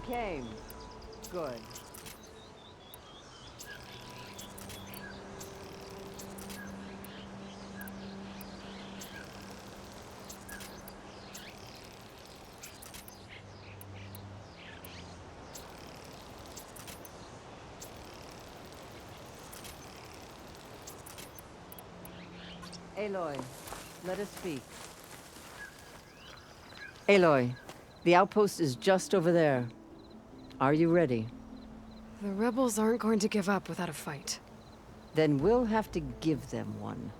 came. Good. Aloy, let us speak. Aloy, the outpost is just over there. Are you ready? The rebels aren't going to give up without a fight. Then we'll have to give them one.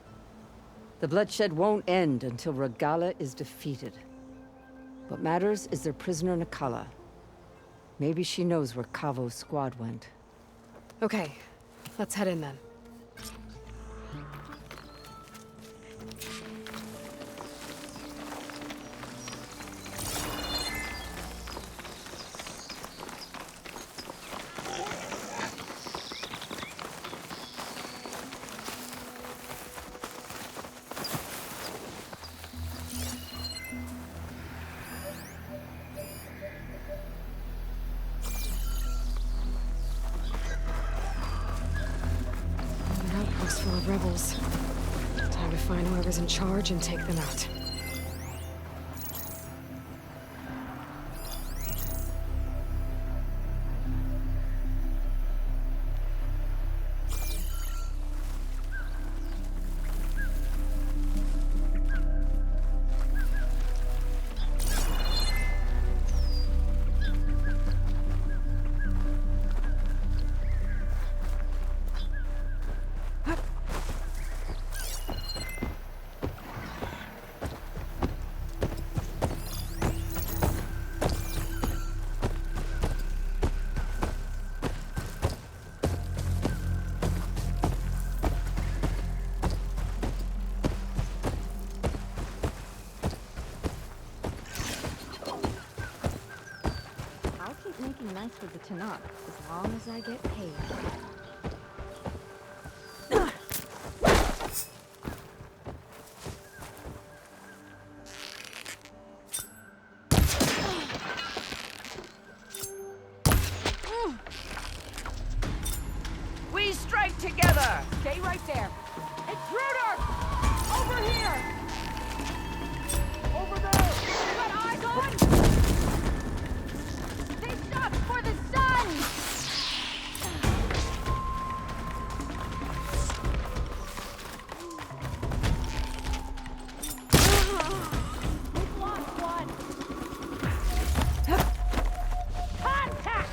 The bloodshed won't end until Regala is defeated. What matters is their prisoner Nakala. Maybe she knows where Kavo's squad went. Okay, let's head in then. Full of rebels. Time to find whoever's in charge and take them out. Making nice with the Tanakh, as long as I get paid. We strike together! Stay right there! Intruder! Over here! Over there! You got eyes on? For the sun! We've lost one! Contact!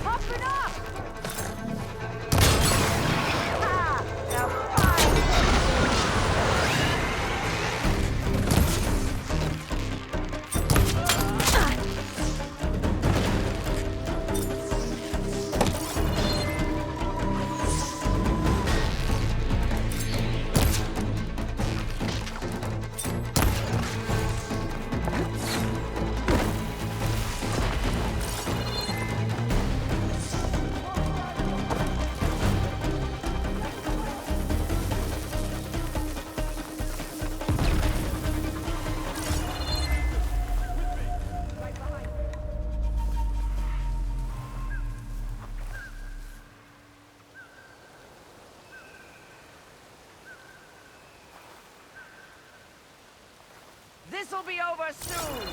Up and up! Ha! Now This'll be over soon!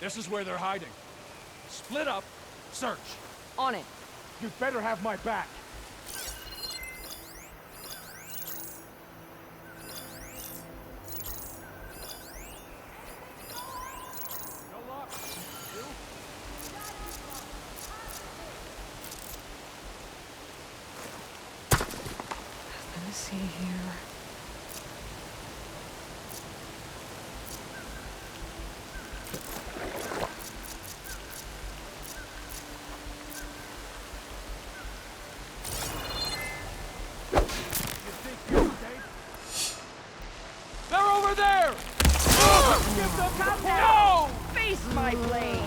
This is where they're hiding. Split up, search. On it. You'd better have my back. No luck. You? Let me see here. They're over there! Give them no! Face my blade!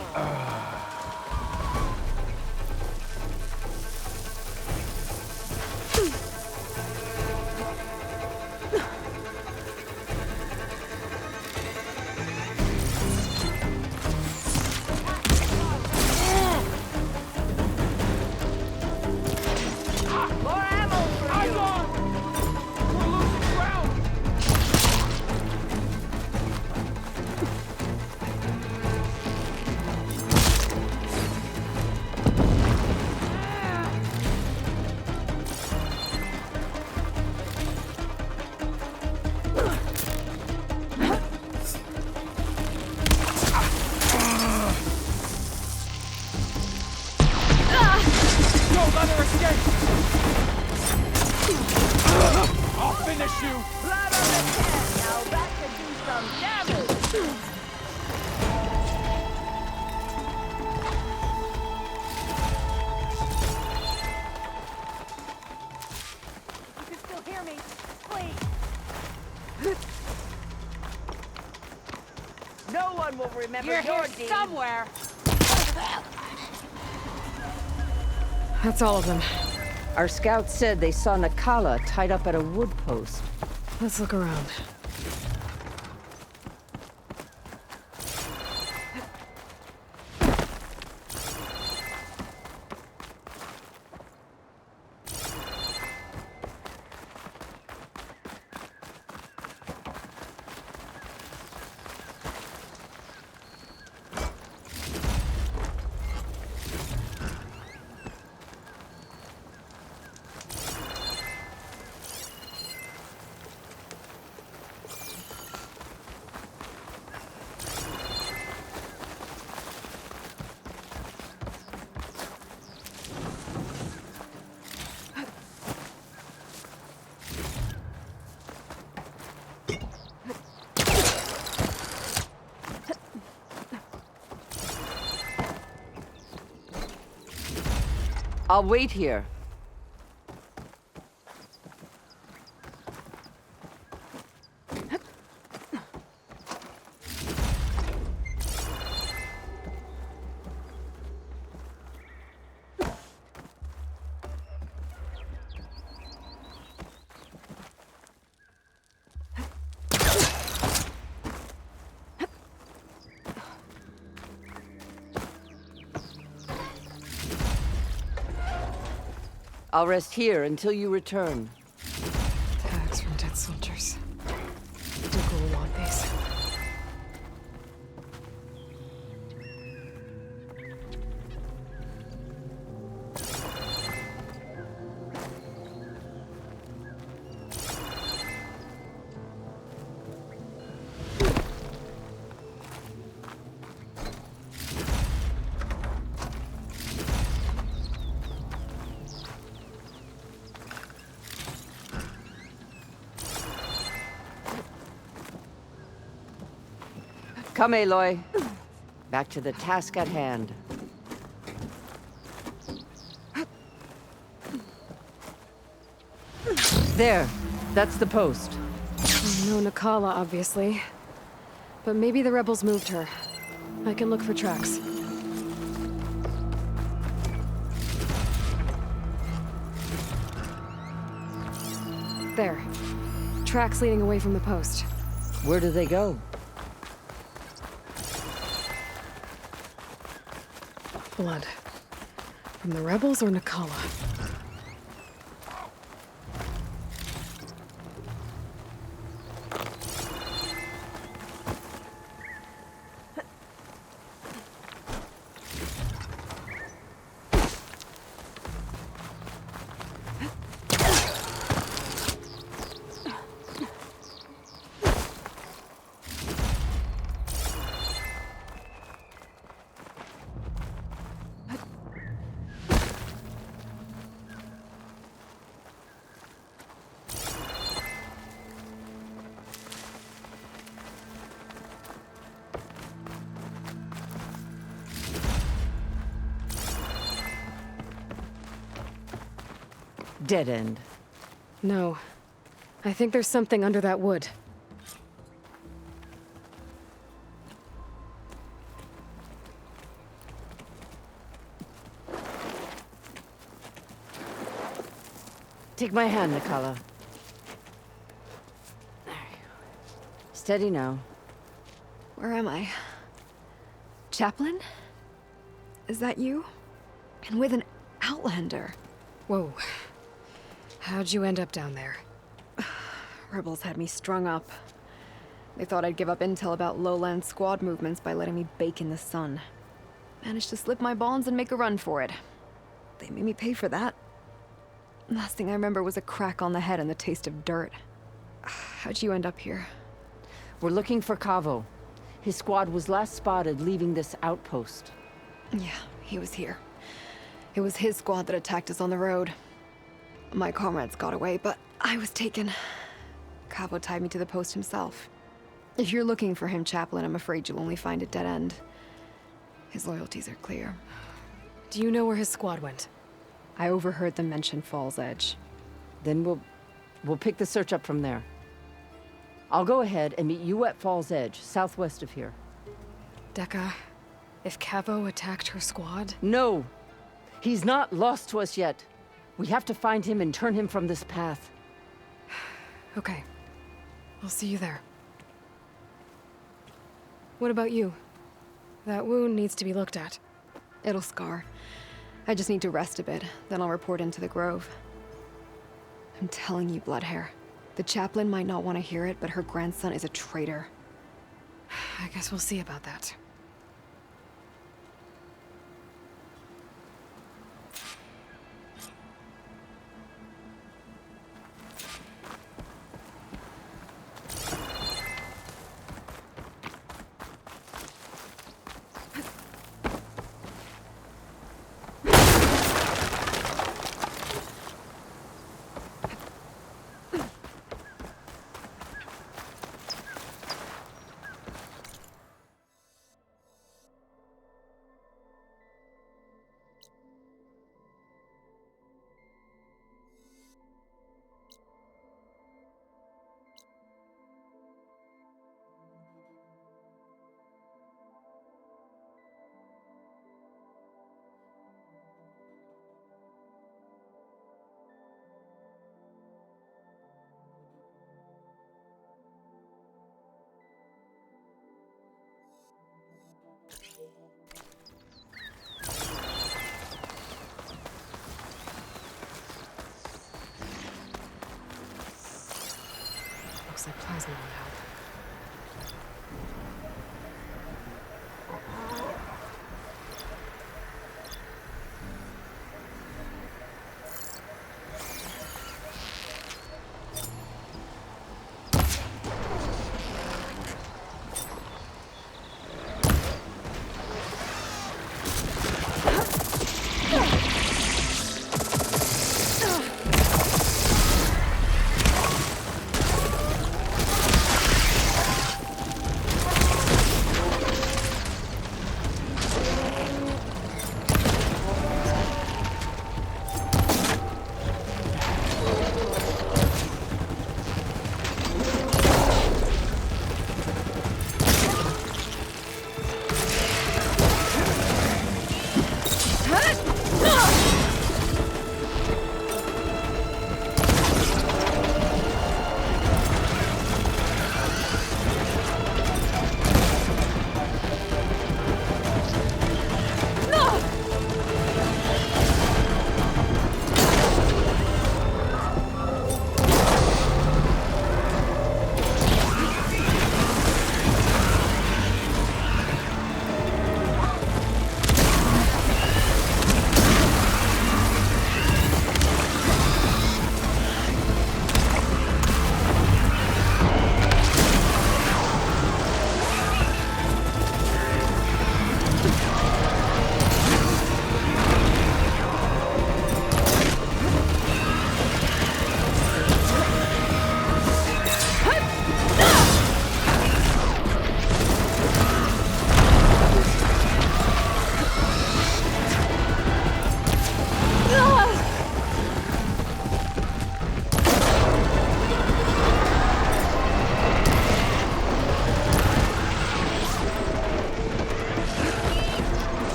Don't let her escape! I'll finish you! Blood on the head. Now back to do some damage. You can still hear me, please. No one will remember You're your here deeds. somewhere. That's all of them. Our scouts said they saw Nakala tied up at a wood post. Let's look around. I'll wait here. I'll rest here until you return. Tags from dead soldiers. Duke will want these. Come, Aloy. Back to the task at hand. There. That's the post. No Nakala, obviously. But maybe the rebels moved her. I can look for tracks. There. Tracks leading away from the post. Where do they go? Blood. From the rebels or Nakala? Dead end. No. I think there's something under that wood. Take my hand, Nakala. Steady now. Where am I? Chaplain? Is that you? And with an outlander. Whoa. How'd you end up down there? Rebels had me strung up. They thought I'd give up intel about lowland squad movements by letting me bake in the sun. Managed to slip my bonds and make a run for it. They made me pay for that. Last thing I remember was a crack on the head and the taste of dirt. How'd you end up here? We're looking for Kavo. His squad was last spotted leaving this outpost. Yeah, he was here. It was his squad that attacked us on the road. My comrades got away, but I was taken. Cavo tied me to the post himself. If you're looking for him, Chaplain, I'm afraid you'll only find a dead end. His loyalties are clear. Do you know where his squad went? I overheard them mention Fall's Edge. Then we'll pick the search up from there. I'll go ahead and meet you at Fall's Edge, southwest of here. Dekka, if Cavo attacked her squad... No! He's not lost to us yet. We have to find him and turn him from this path. Okay. I'll see you there. What about you? That wound needs to be looked at. It'll scar. I just need to rest a bit, then I'll report into the Grove. I'm telling you, Bloodhair. The chaplain might not want to hear it, but her grandson is a traitor. I guess we'll see about that. Looks like plasma will help.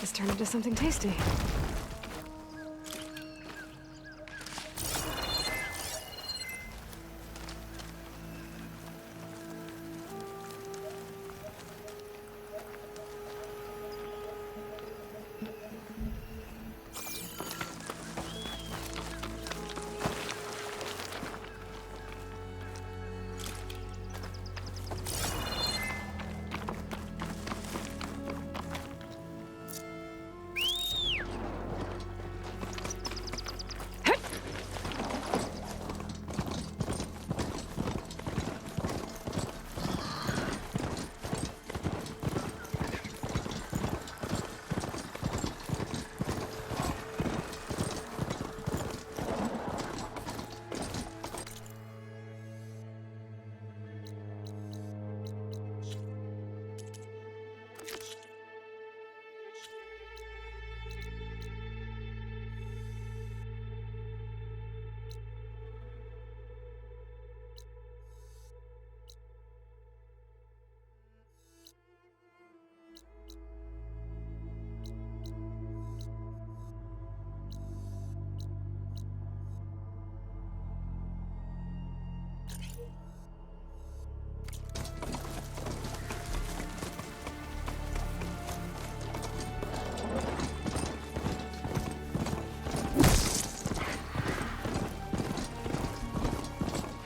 This turned into something tasty.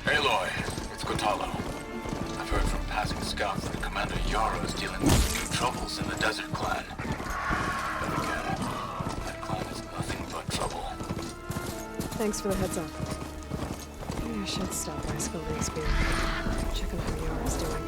Aloy, it's Kotalo. I've heard from passing scouts that Commander Yara is dealing with some new troubles in the Desert Clan. But again, that clan is nothing but trouble. Thanks for the heads up. Maybe I should stop by Scully's Spear. Check on how Yara's doing.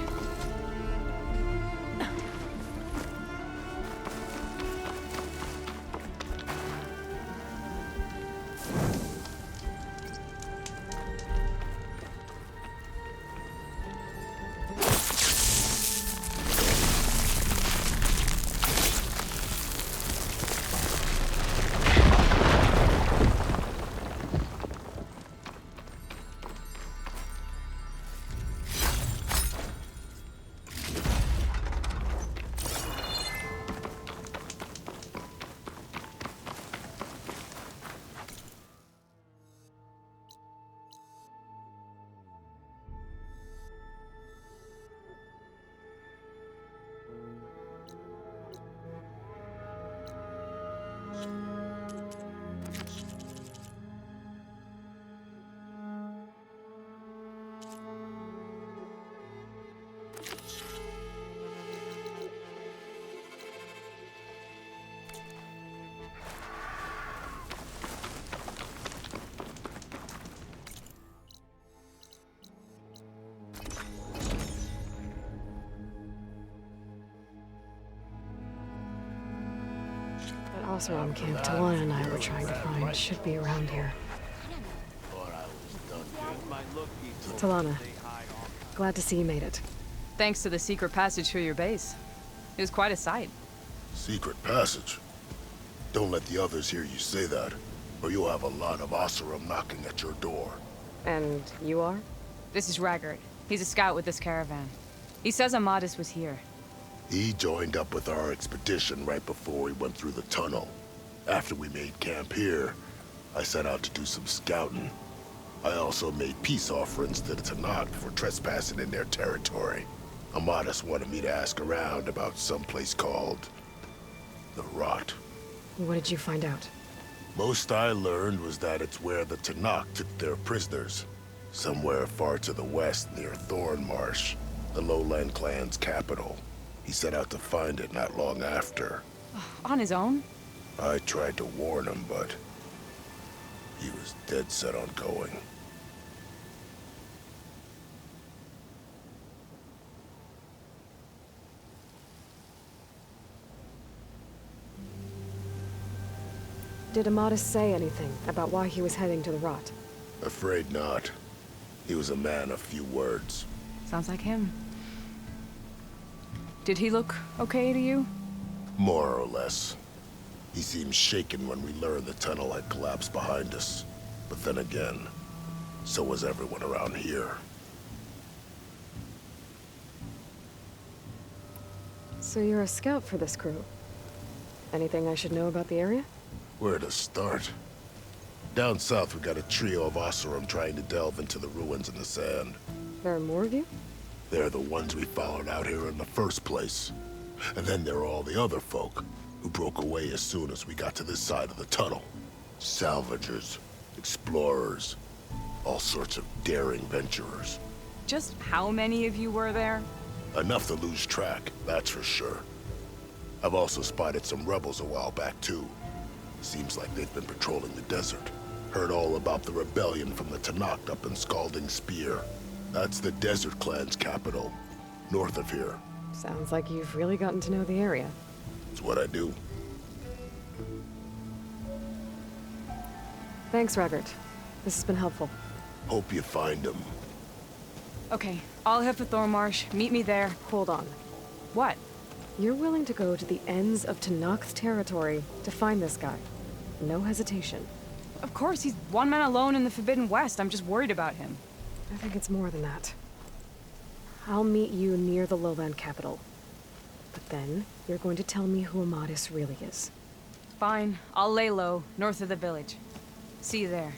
Oseram camp Talana and I were trying to find should be around here. Talana, glad to see you made it. Thanks to the secret passage through your base. It was quite a sight. Secret passage? Don't let the others hear you say that, or you'll have a lot of Oseram knocking at your door. And you are? This is Raggard. He's a scout with this caravan. He says Amadis was here. He joined up with our expedition right before we went through the tunnel. After we made camp here, I set out to do some scouting. I also made peace offerings to the Tanakh for trespassing in their territory. Amadis wanted me to ask around about some place called the Rot. What did you find out? Most I learned was that it's where the Tanakh took their prisoners. Somewhere far to the west near Thornmarsh, the Lowland clan's capital. He set out to find it not long after. On his own? I tried to warn him, but he was dead set on going. Did Amadis say anything about why he was heading to the Rot? Afraid not. He was a man of few words. Sounds like him. Did he look okay to you? More or less. He seemed shaken when we learned the tunnel had collapsed behind us. But then again, so was everyone around here. So you're a scout for this crew? Anything I should know about the area? Where to start? Down south, we got a trio of Oseram trying to delve into the ruins in the sand. There are more of you? They're the ones we followed out here in the first place. And then there are all the other folk, who broke away as soon as we got to this side of the tunnel. Salvagers, explorers, all sorts of daring venturers. Just how many of you were there? Enough to lose track, that's for sure. I've also spotted some rebels a while back, too. Seems like they've been patrolling the desert. Heard all about the rebellion from the Tenakth up in Scalding Spear. That's the Desert Clan's capital, north of here. Sounds like you've really gotten to know the area. It's what I do. Thanks, Raggart. This has been helpful. Hope you find them. Okay, I'll head for Thormarsh. Meet me there. Hold on. What? You're willing to go to the ends of Tenakth territory to find this guy. No hesitation. Of course, he's one man alone in the Forbidden West. I'm just worried about him. I think it's more than that. I'll meet you near the lowland capital. But then, you're going to tell me who Amadis really is. Fine, I'll lay low, north of the village. See you there.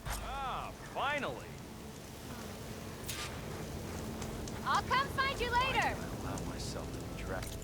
Ah, finally. I'll come find you later. Allow myself to be trapped.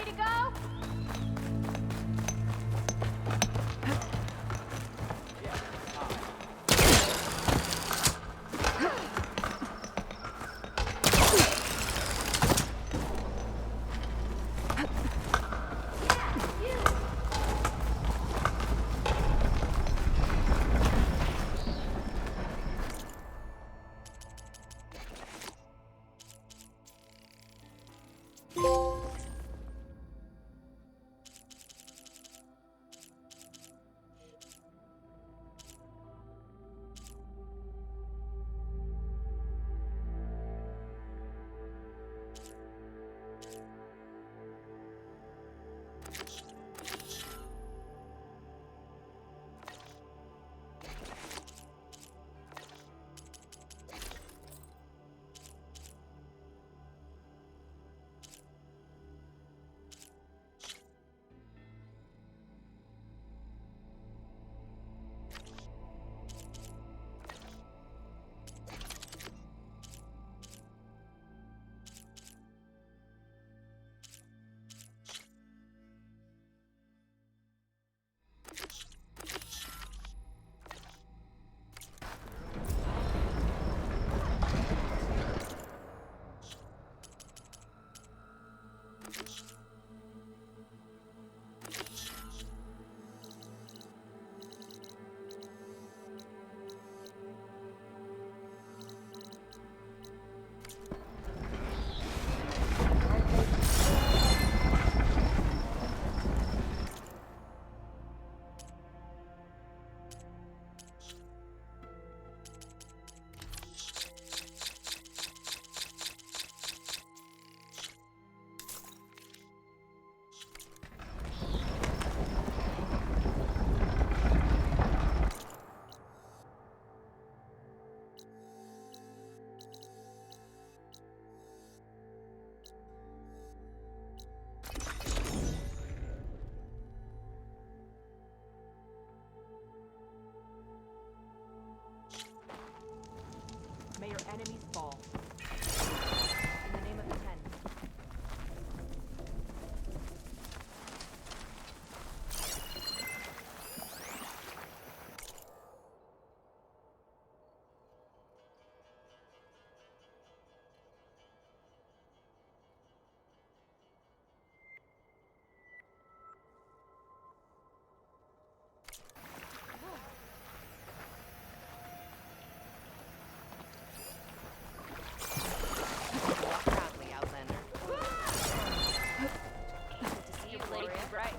ready to go? May your enemies fall. In the name of the Ten. Walk proudly, Outlander. Good to see you, Gloria. Right.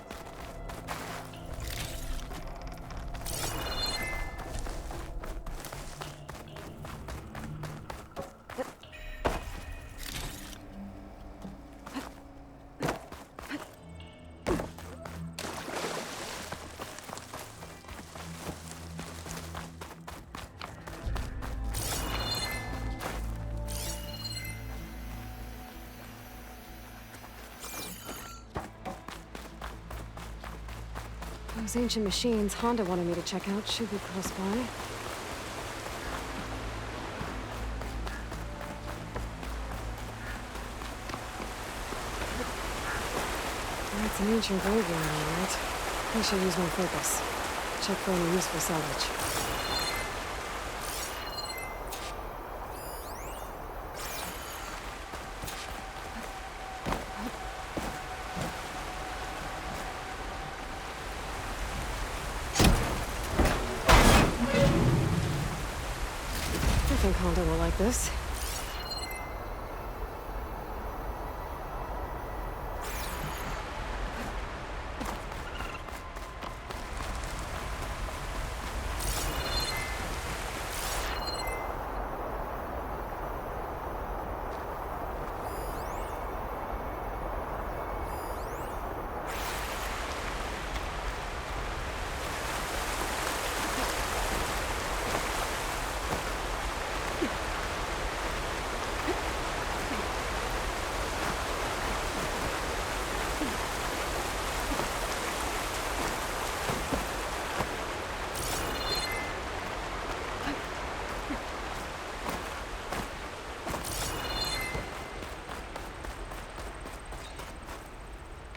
Those ancient machines Honda wanted me to check out should be close by. That's an ancient graveyard, all right. I should use my focus. Check for any useful salvage. I think Honda will like this.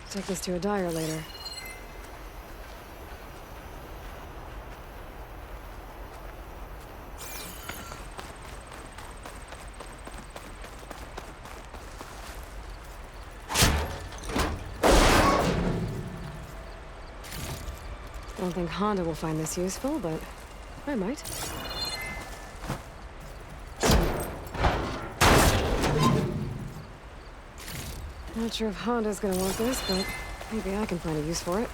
Take this to a dyer later. Don't think Honda will find this useful, but I might. Not sure if Honda's gonna want this, but maybe I can find a use for it.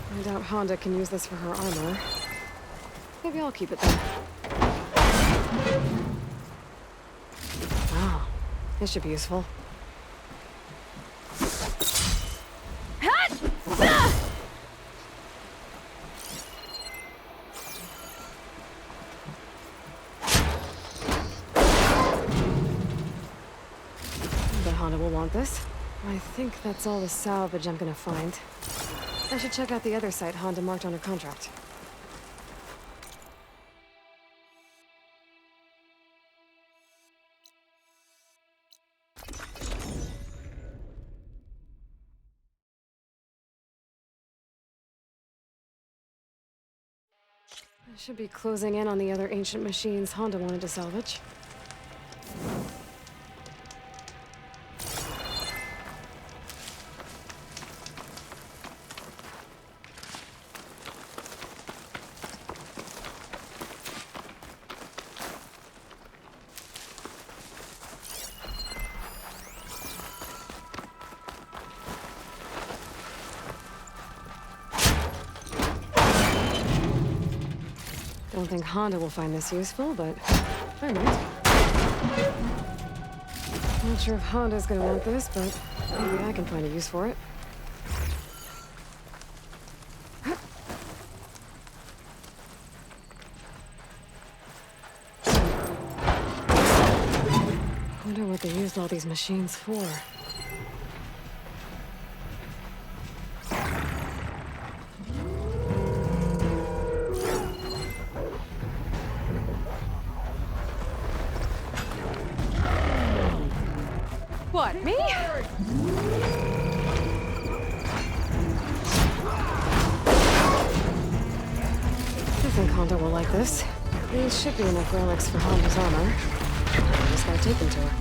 I doubt Honda can use this for her armor. Maybe I'll keep it then. Wow, this should be useful. I bet Honda will want this. I think that's all the salvage I'm gonna find. I should check out the other site Honda marked on her contract. I should be closing in on the other ancient machines Honda wanted to salvage. Don't think Honda will find this useful, but I might. Not sure if Honda's gonna want this, but maybe I can find a use for it. Wonder what they used all these machines for. What, me? I think Honda will like this. These should be enough relics for Honda's armor. I just gotta take them to her.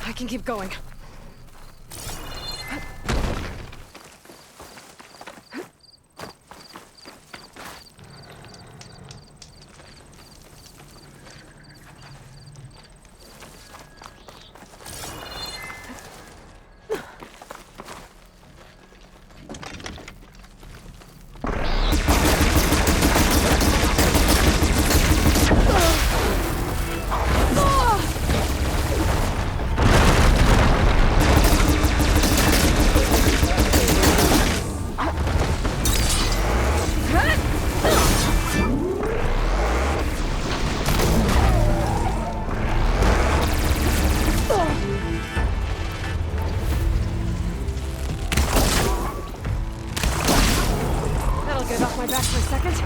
I can keep going. my back for a second?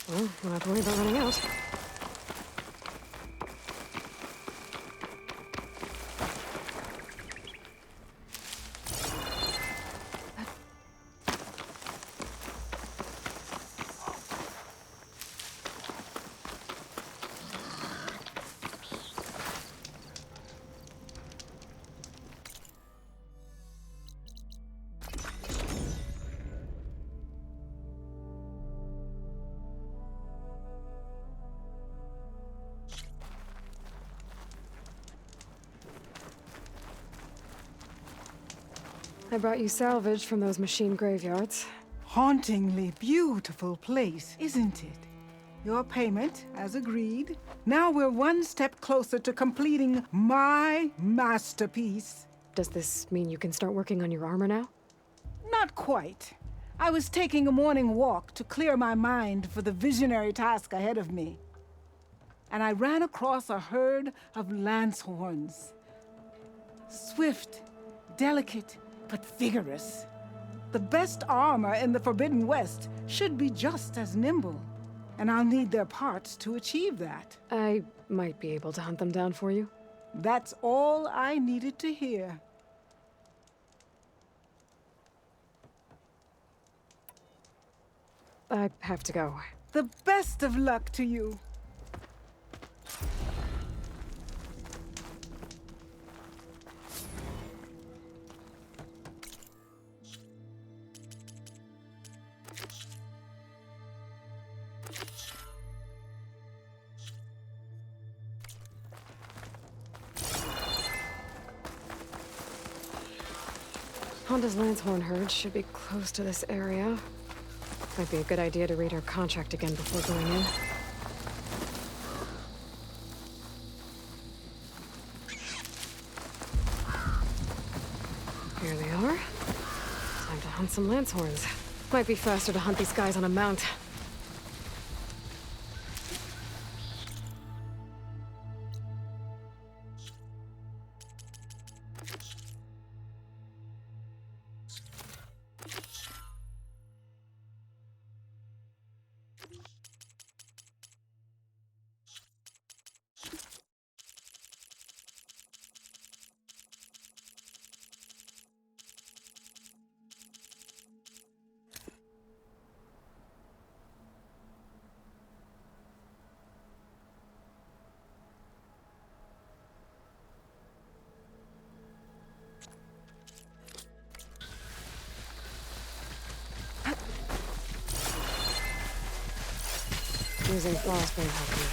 Well, don't have to worry about running out. I brought you salvaged from those machine graveyards. Hauntingly beautiful place, isn't it? Your payment, as agreed. Now we're one step closer to completing my masterpiece. Does this mean you can start working on your armor now? Not quite. I was taking a morning walk to clear my mind for the visionary task ahead of me. And I ran across a herd of lancehorns. Swift, delicate, but vigorous. The best armor in the Forbidden West should be just as nimble. And I'll need their parts to achieve that. I might be able to hunt them down for you. That's all I needed to hear. I have to go. The best of luck to you. Honda's Lancehorn herd should be close to this area. Might be a good idea to read her contract again before going in. Here they are. Time to hunt some Lancehorns. Might be faster to hunt these guys on a mount. Using frost won't help you.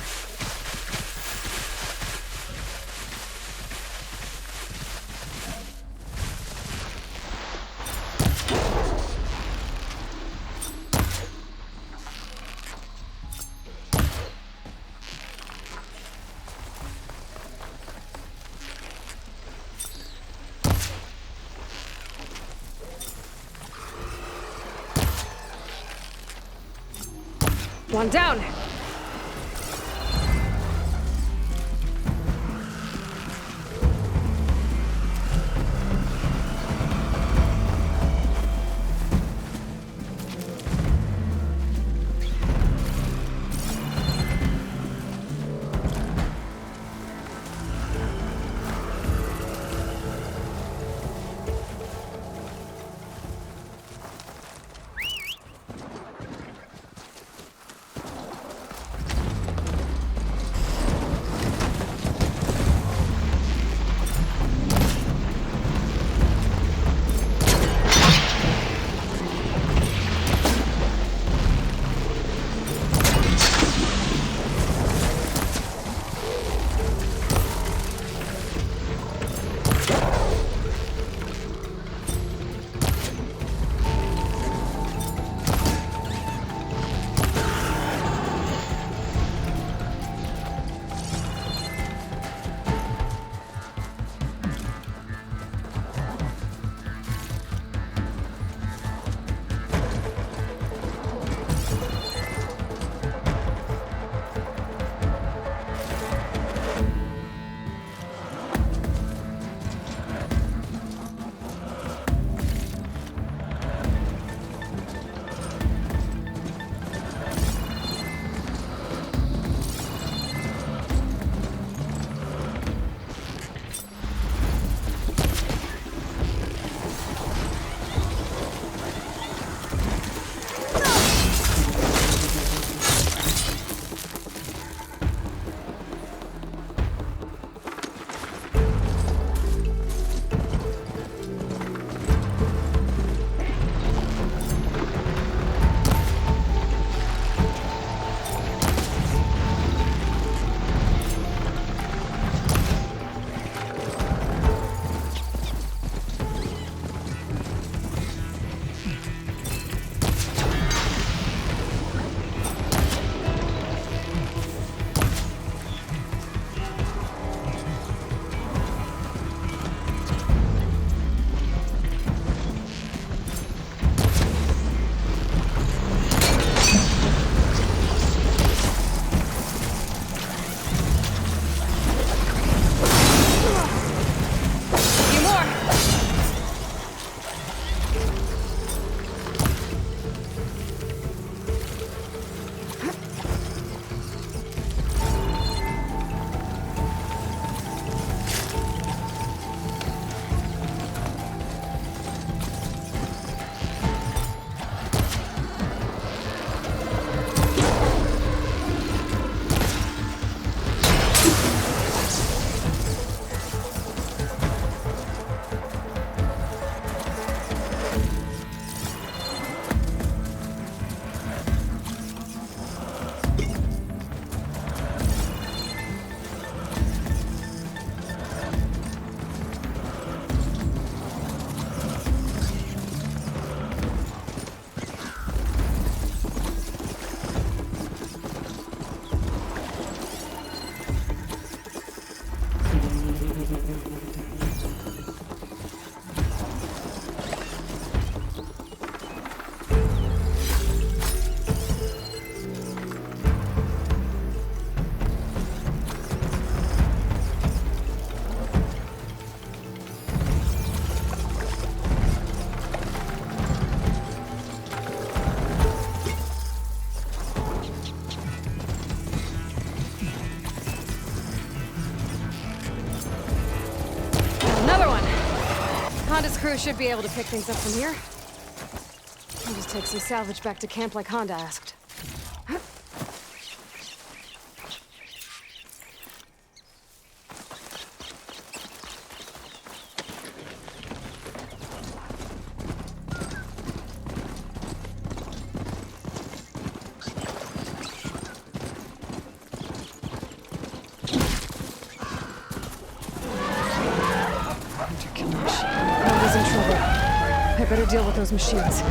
One down! crew should be able to pick things up from here. I'll just take some salvage back to camp like Honda asked. Honda's in trouble. I better deal with those machines.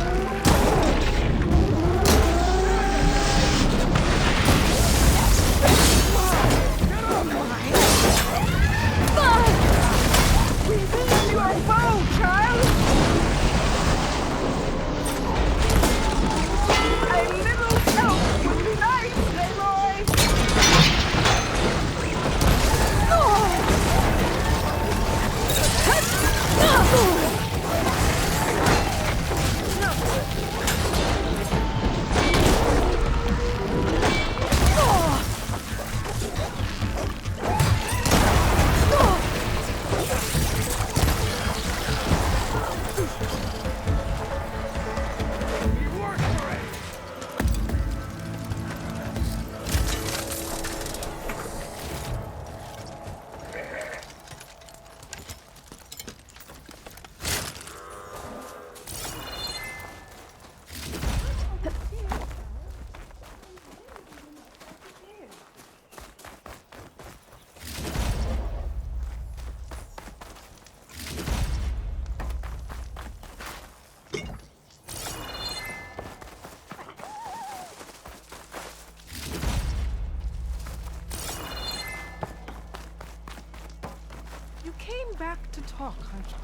You came back to talk, Hunter.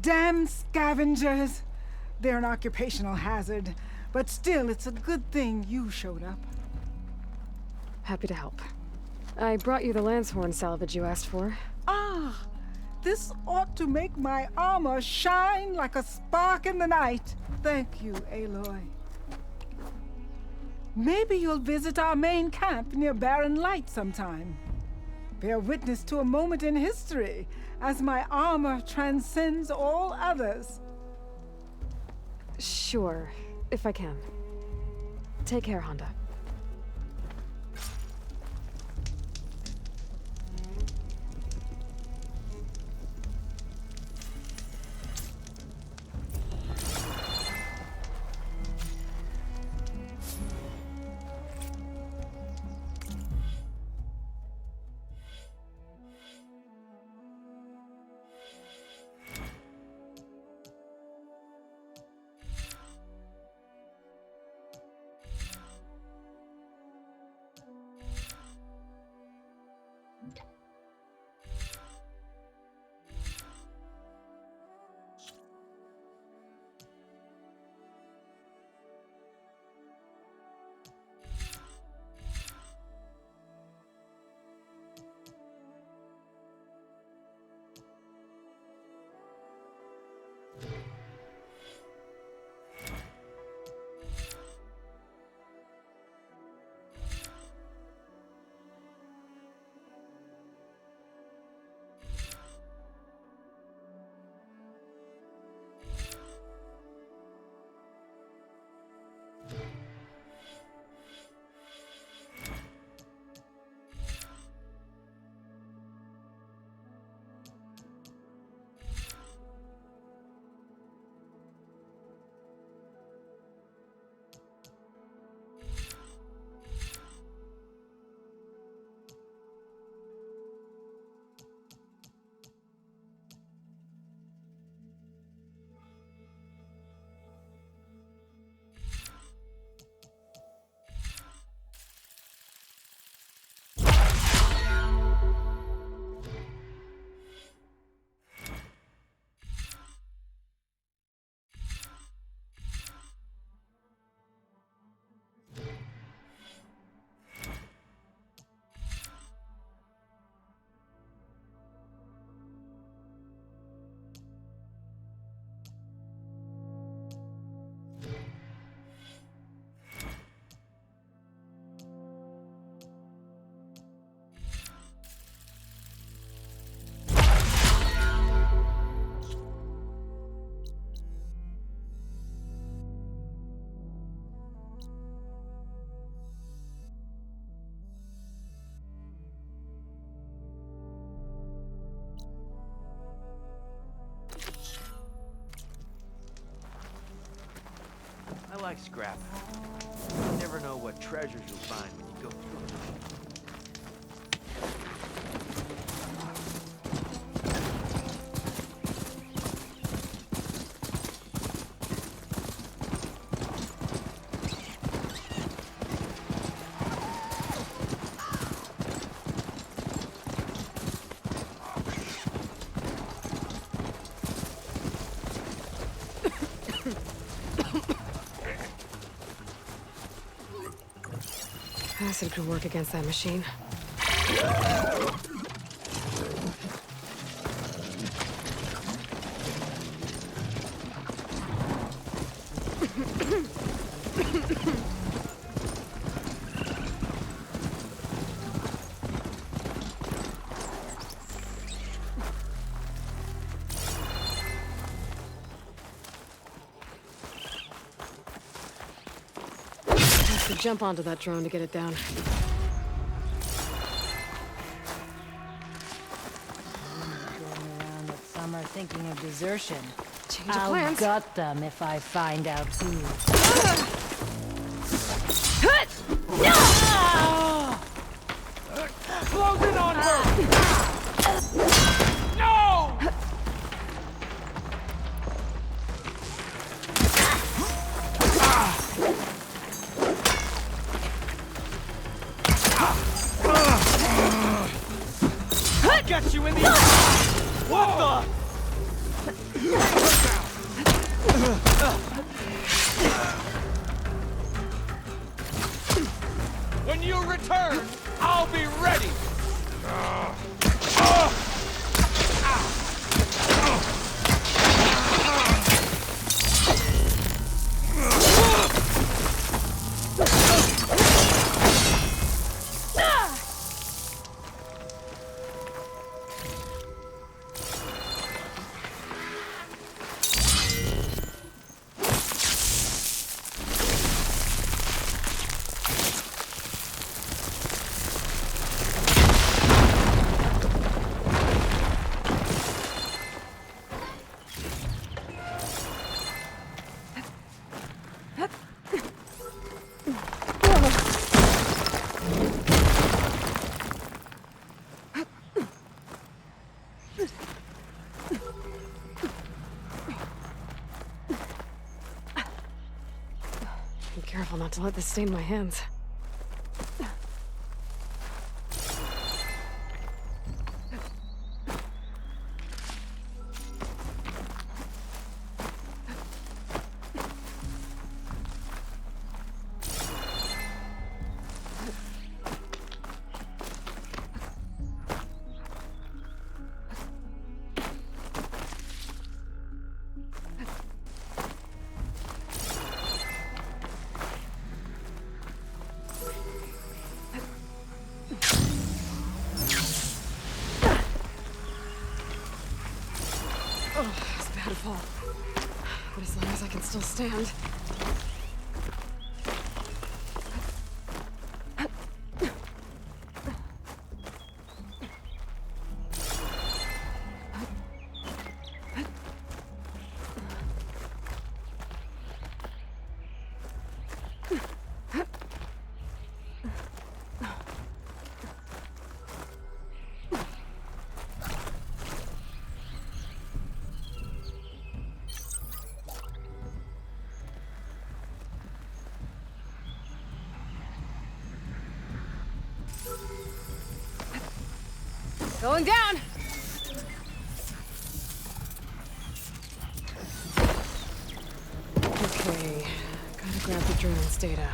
Damn scavengers! They're an occupational hazard, but still, it's a good thing you showed up. Happy to help. I brought you the Lancehorn salvage you asked for. Ah, this ought to make my armor shine like a spark in the night. Thank you, Aloy. Maybe you'll visit our main camp near Barren Light sometime. Bear witness to a moment in history as my armor transcends all others. Sure, if I can. Take care, Honda. like scrap. You never know what treasures you'll find when you go through them. Acid could work against that machine. Have to jump onto that drone to get it down. Going around with summer thinking of desertion. Change of I'll plans. gut them if I find out who. Close in on her! No! Get you in the... What the? When you return, I'll be ready. Be careful not to let this stain my hands. Oh, it's a bad fall. But as long as I can still stand. Going down! Okay, gotta grab the drone's data.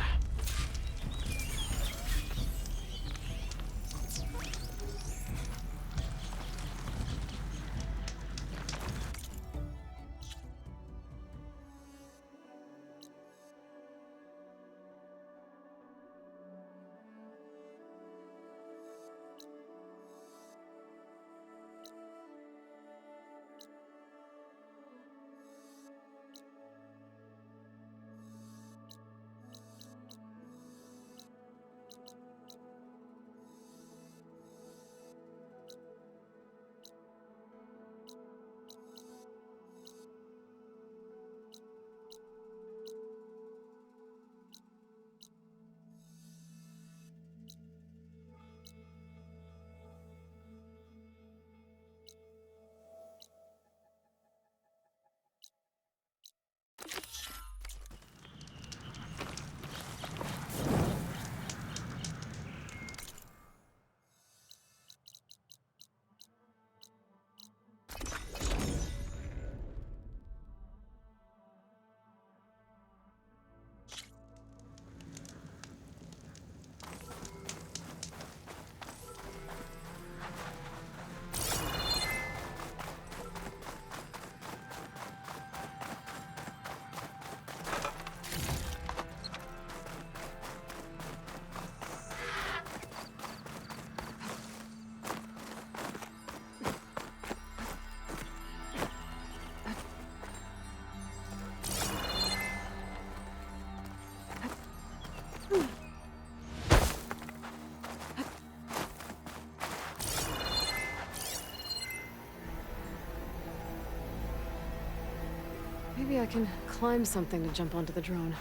Maybe I can climb something to jump onto the drone.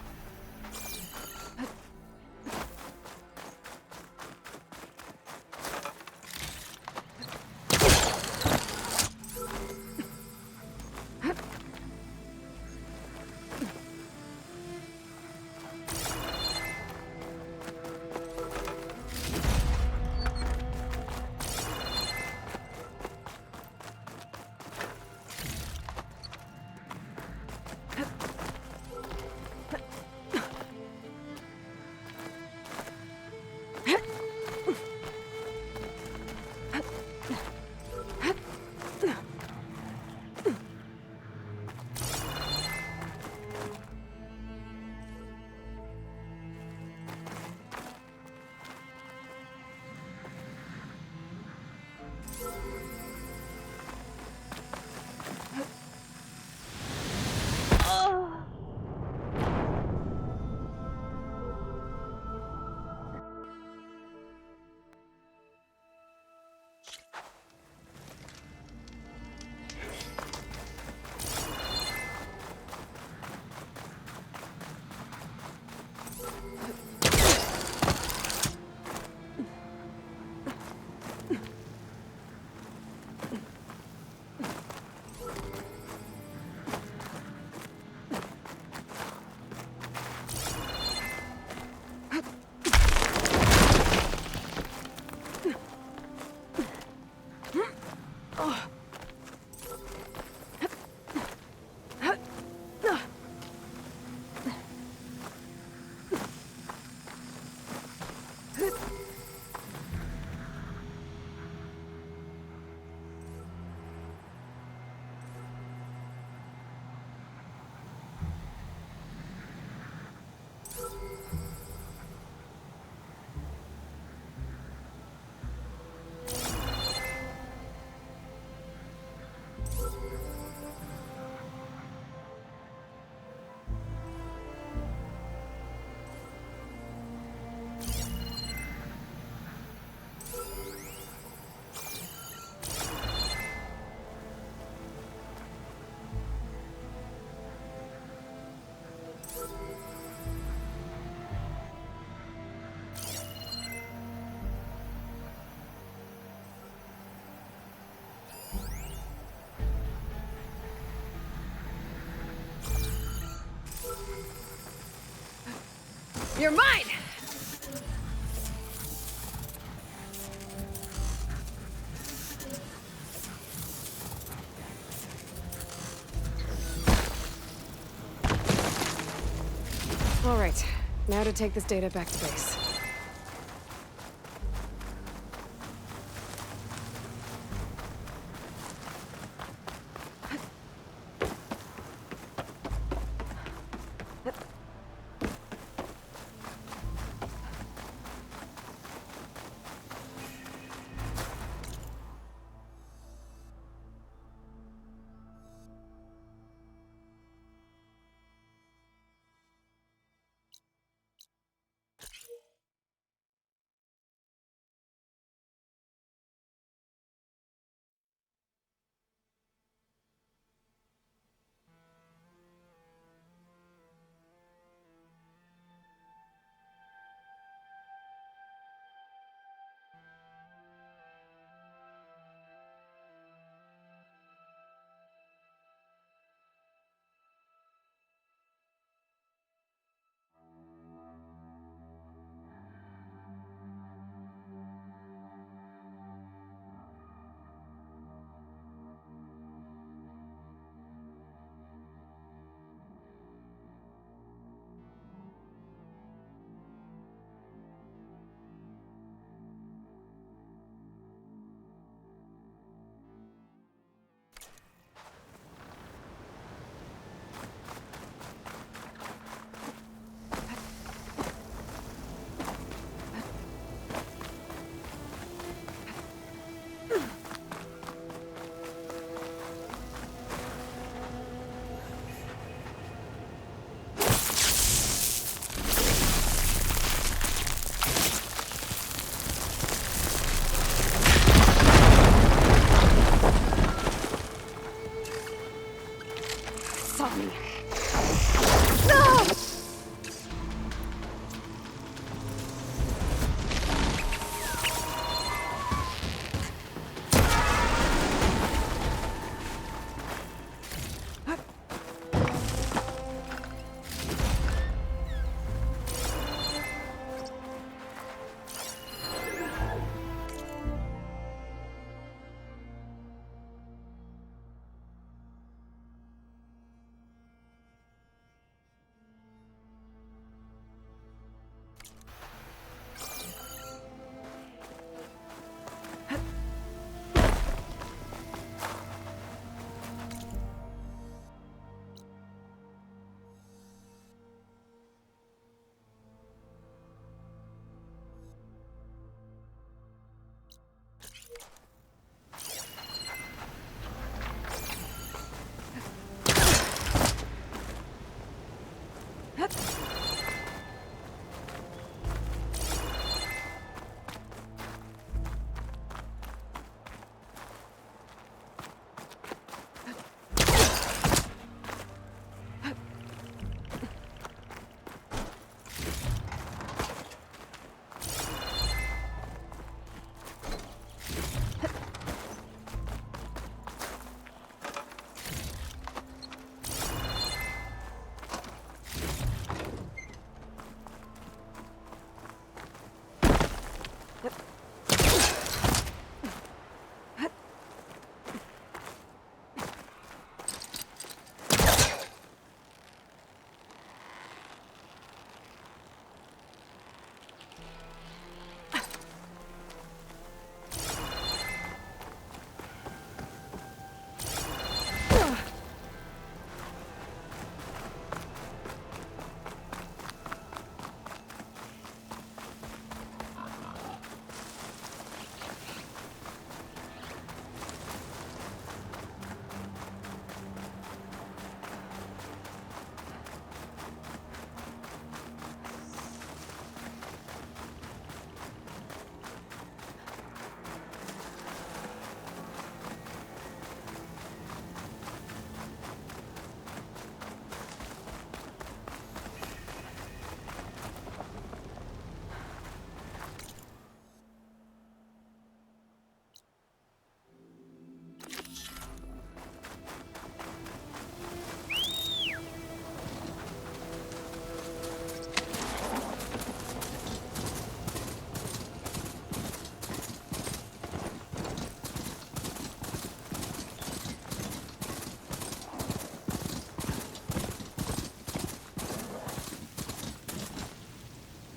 You're mine! All right, now to take this data back to base.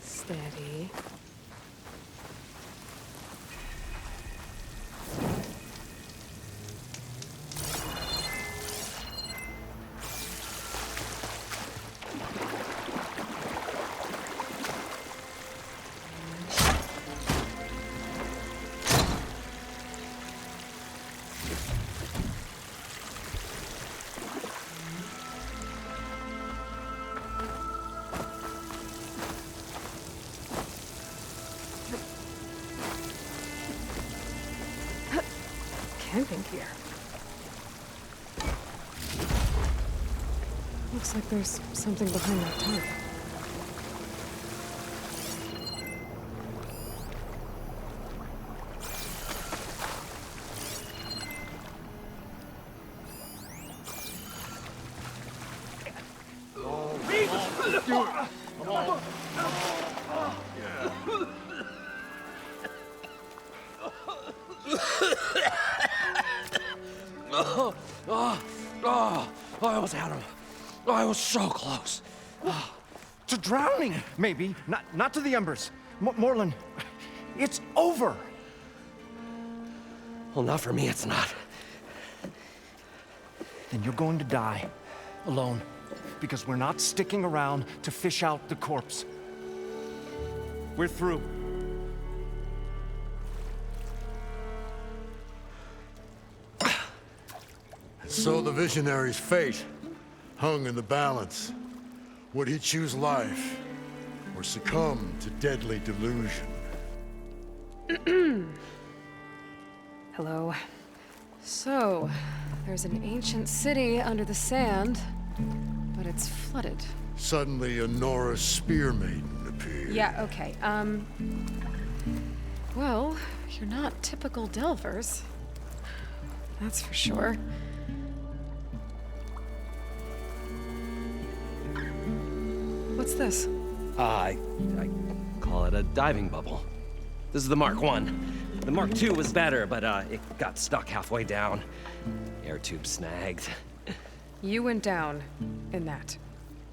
Steady. Camping here. Looks like there's something behind that tarp. I almost had him. I was so close. To drowning, maybe. Not to the embers. Morlund, it's over. Well, not for me, it's not. Then you're going to die. Alone. Because we're not sticking around to fish out the corpse. We're through. So the visionary's fate hung in the balance. Would he choose life or succumb to deadly delusion? Hello. So, there's an ancient city under the sand, but it's flooded. Suddenly, a Norse spear maiden appeared. Yeah, okay. Well, you're not typical Delvers. That's for sure. What's this? I call it a diving bubble. This is the Mark I. The Mark II was better, but it got stuck halfway down. Air tube snagged. You went down in that.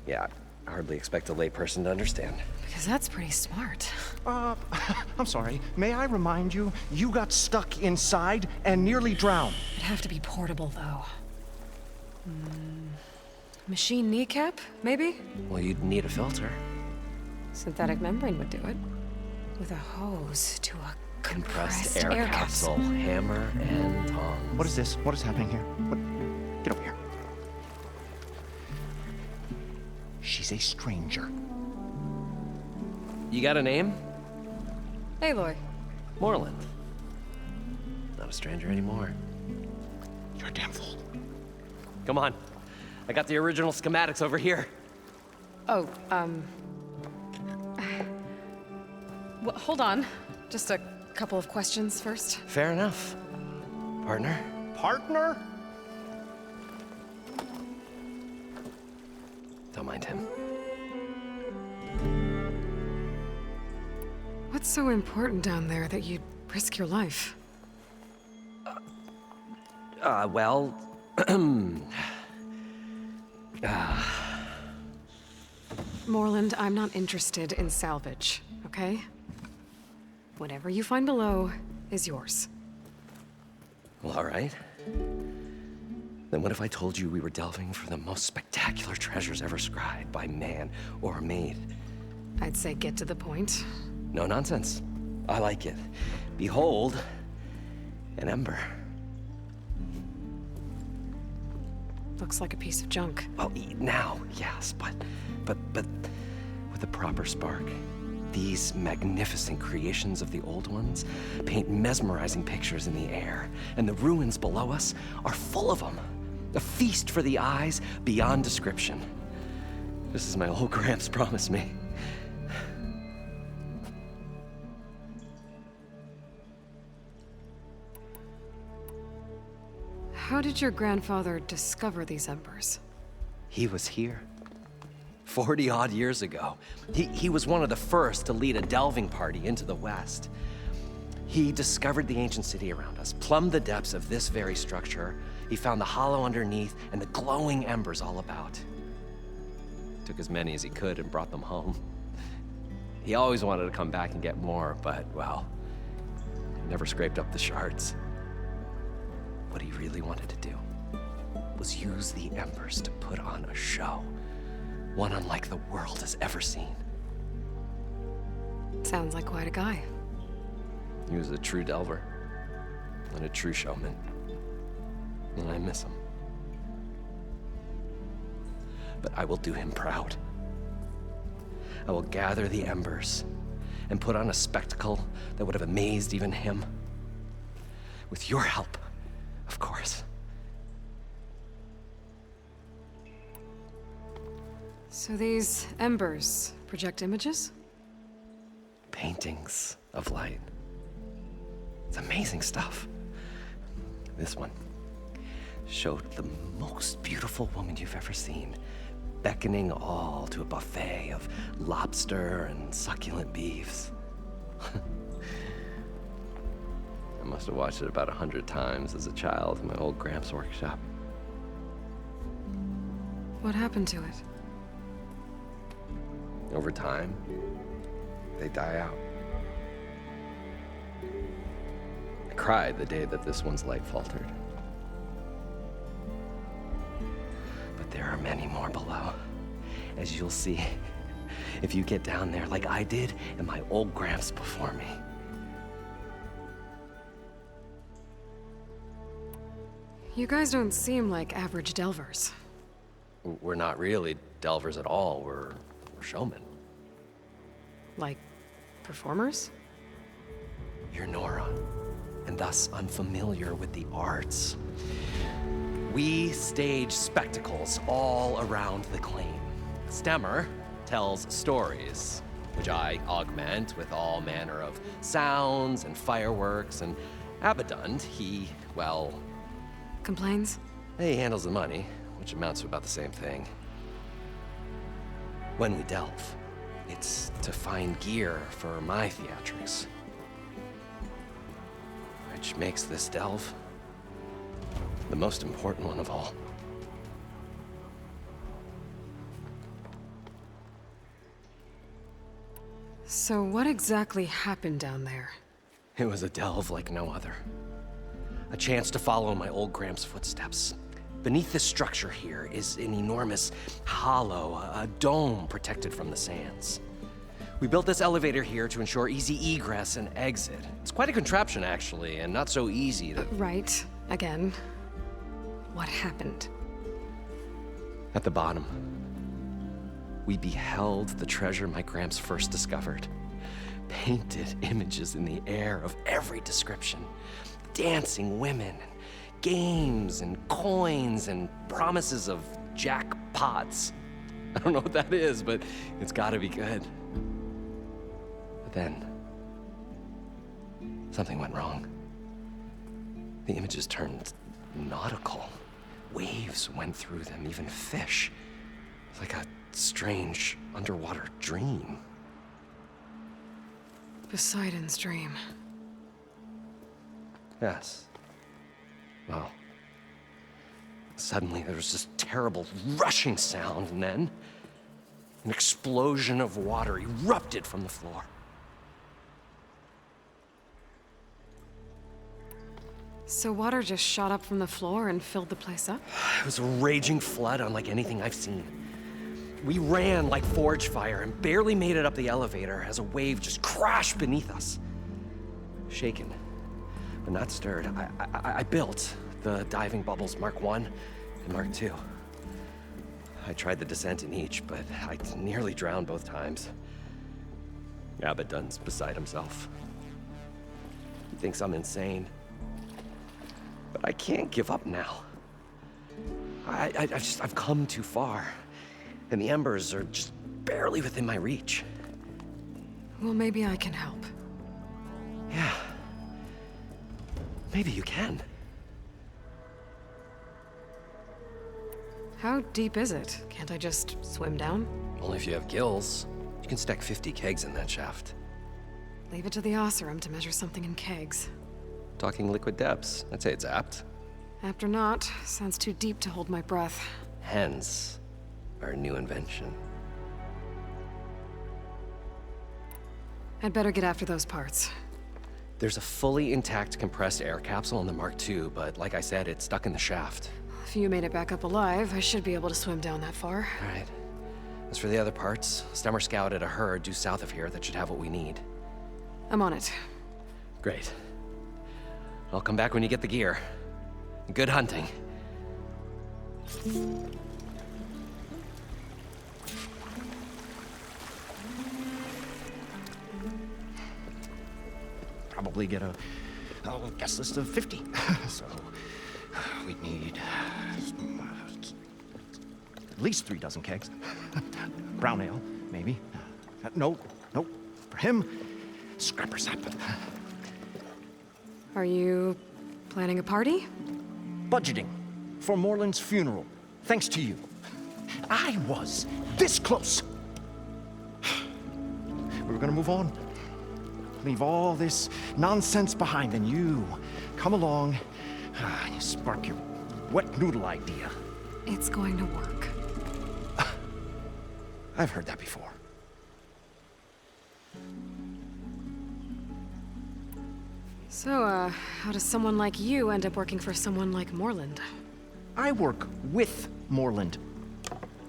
Yeah, I hardly expect a layperson to understand. Because that's pretty smart. I'm sorry. May I remind you, you got stuck inside and nearly drowned. It'd have to be portable, though. Machine kneecap, maybe? Well, you'd need a filter. Synthetic membrane would do it. With a hose to a Compressed air capsule. Hammer and tongs. What is this? What is happening here? What? Get over here. She's a stranger. You got a name? Aloy. Morlund. Not a stranger anymore. You're a damn fool. Come on. I got the original schematics over here. Oh, well, hold on. Just a couple of questions first. Fair enough. Partner? Partner? Don't mind him. What's so important down there that you'd risk your life? Well... Morlund, I'm not interested in salvage, okay? Whatever you find below is yours. Well, all right. Then what if I told you we were delving for the most spectacular treasures ever scribed by man or maid? I'd say get to the point. No nonsense. I like it. Behold, an ember. Looks like a piece of junk. Well, now, yes, but with a proper spark. These magnificent creations of the old ones paint mesmerizing pictures in the air, and the ruins below us are full of them. A feast for the eyes beyond description. Just as my old Gramps promised me. How did your grandfather discover these embers? He was here. 40-odd years ago. He was one of the first to lead a delving party into the West. He discovered the ancient city around us, plumbed the depths of this very structure. He found the hollow underneath and the glowing embers all about. Took as many as he could and brought them home. He always wanted to come back and get more, but, well, never scraped up the shards. What he really wanted to do was use the embers to put on a show. One unlike the world has ever seen. Sounds like quite a guy. He was a true delver and a true showman. And I miss him. But I will do him proud. I will gather the embers and put on a spectacle that would have amazed even him. With your help, of course. So these embers project images? Paintings of light. It's amazing stuff. This one showed the most beautiful woman you've ever seen, beckoning all to a buffet of lobster and succulent beefs. I must have watched it about 100 times as a child in my old Gramps' workshop. What happened to it? Over time, they die out. I cried the day that this one's light faltered. But there are many more below, as you'll see if you get down there like I did and my old Gramps before me. You guys don't seem like average delvers. We're not really delvers at all. We're showmen. Like performers? You're Nora, and thus unfamiliar with the arts. We stage spectacles all around the claim. Stemmer tells stories, which I augment with all manner of sounds and fireworks, and Abaddon, he, well... Complains? He handles the money, which amounts to about the same thing. When we delve, it's to find gear for my theatrics. Which makes this delve the most important one of all. So what exactly happened down there? It was a delve like no other. A chance to follow my old Gramps' footsteps. Beneath this structure here is an enormous hollow, a dome protected from the sands. We built this elevator here to ensure easy egress and exit. It's quite a contraption, actually, and not so easy to... Right. Again. What happened? At the bottom, we beheld the treasure my Gramps first discovered. Painted images in the air of every description. Dancing women, and games, and coins, and promises of jackpots. I don't know what that is, but it's gotta be good. But then, something went wrong. The images turned nautical. Waves went through them, even fish. It's like a strange underwater dream. Poseidon's dream. Yes. Well, suddenly there was this terrible rushing sound, and then an explosion of water erupted from the floor. So water just shot up from the floor and filled the place up? It was a raging flood unlike anything I've seen. We ran like forge fire and barely made it up the elevator as a wave just crashed beneath us. Shaken, but not stirred, I built the diving bubbles Mark I and Mark II. I tried the descent in each, but I nearly drowned both times. Abbott Dunn's beside himself. He thinks I'm insane. But I can't give up now. I've come too far. And the embers are just barely within my reach. Well, maybe I can help. Yeah. Maybe you can. How deep is it? Can't I just swim down? Only if you have gills. You can stack 50 kegs in that shaft. Leave it to the Oseram to measure something in kegs. Talking liquid depths, I'd say it's apt. Apt or not, sounds too deep to hold my breath. Hence, our new invention. I'd better get after those parts. There's a fully intact compressed air capsule in the Mark II, but like I said, it's stuck in the shaft. If you made it back up alive, I should be able to swim down that far. All right. As for the other parts, Stemmer scouted a herd due south of here that should have what we need. I'm on it. Great. I'll come back when you get the gear. Good hunting. Probably get a guest list of 50. So we'd need at least 3 dozen kegs. Brown ale, maybe. No. For him, scrapper sap. Are you planning a party? Budgeting for Moreland's funeral, thanks to you. I was this close. We were gonna move on. Leave all this nonsense behind, and you come along and you spark your wet noodle idea. It's going to work. I've heard that before. So, how does someone like you end up working for someone like Moreland? I work with Moreland.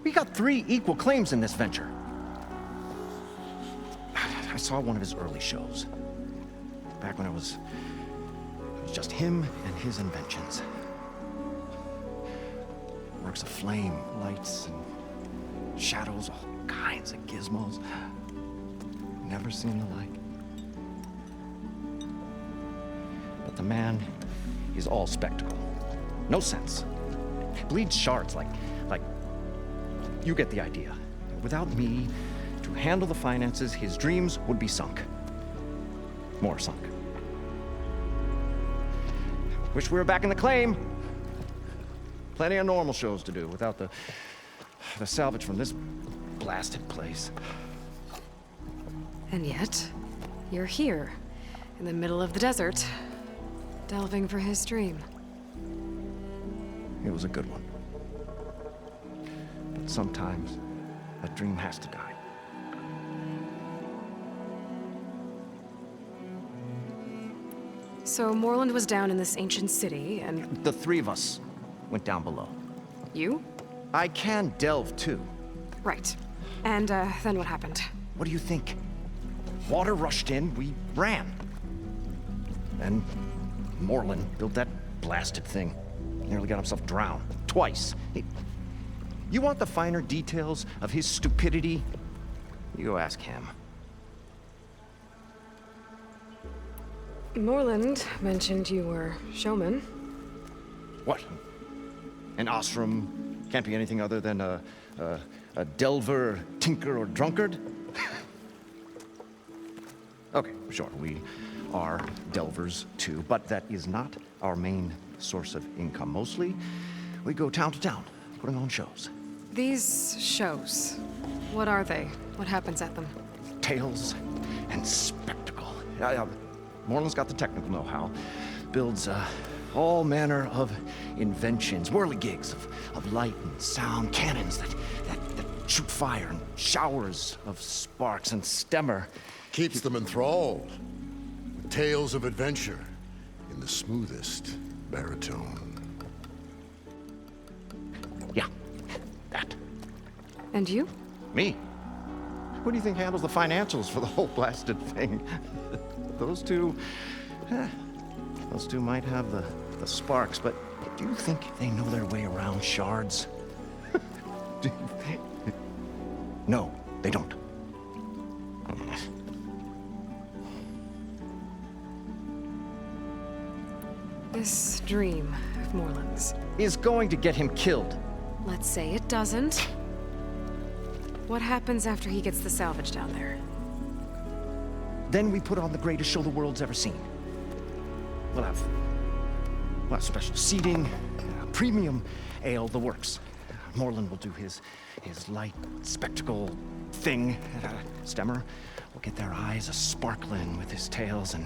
We got 3 equal claims in this venture. I saw one of his early shows. Back when it was just him and his inventions. Works of flame, lights, and shadows, all kinds of gizmos. Never seen the like. But the man is all spectacle. No sense. Bleeds shards like you get the idea. Without me to handle the finances, his dreams would be sunk. More sunk. Wish we were back in the claim. Plenty of normal shows to do without the salvage from this blasted place. And yet, you're here, in the middle of the desert, delving for his dream. It was a good one. But sometimes, a dream has to die. So Moreland was down in this ancient city, and... The 3 of us went down below. You? I can delve, too. Right. And, then what happened? What do you think? Water rushed in, we ran. Then Moreland built that blasted thing. Nearly got himself drowned. Twice. You want the finer details of his stupidity? You go ask him. Moreland mentioned you were showman. What? An Oseram can't be anything other than a delver, tinker, or drunkard? Okay, sure, we are delvers too, but that is not our main source of income. Mostly, we go town to town, putting on shows. These shows, what are they? What happens at them? Tales and spectacle. Moreland's got the technical know-how. Builds all manner of inventions, whirligigs of light and sound, cannons that shoot fire, and showers of sparks, and Stemmer keeps them enthralled. Tales of adventure in in the smoothest baritone. Yeah, that. And you? Me? Who do you think handles the financials for the whole blasted thing? Those two might have the sparks, but do you think they know their way around shards? No, they don't. This dream of Moreland's is going to get him killed. Let's say it doesn't. What happens after he gets the salvage down there? Then we put on the greatest show the world's ever seen. We'll have special seating, premium ale, the works. Moreland will do his light spectacle thing. Stemmer will get their eyes a-sparkling with his tales, and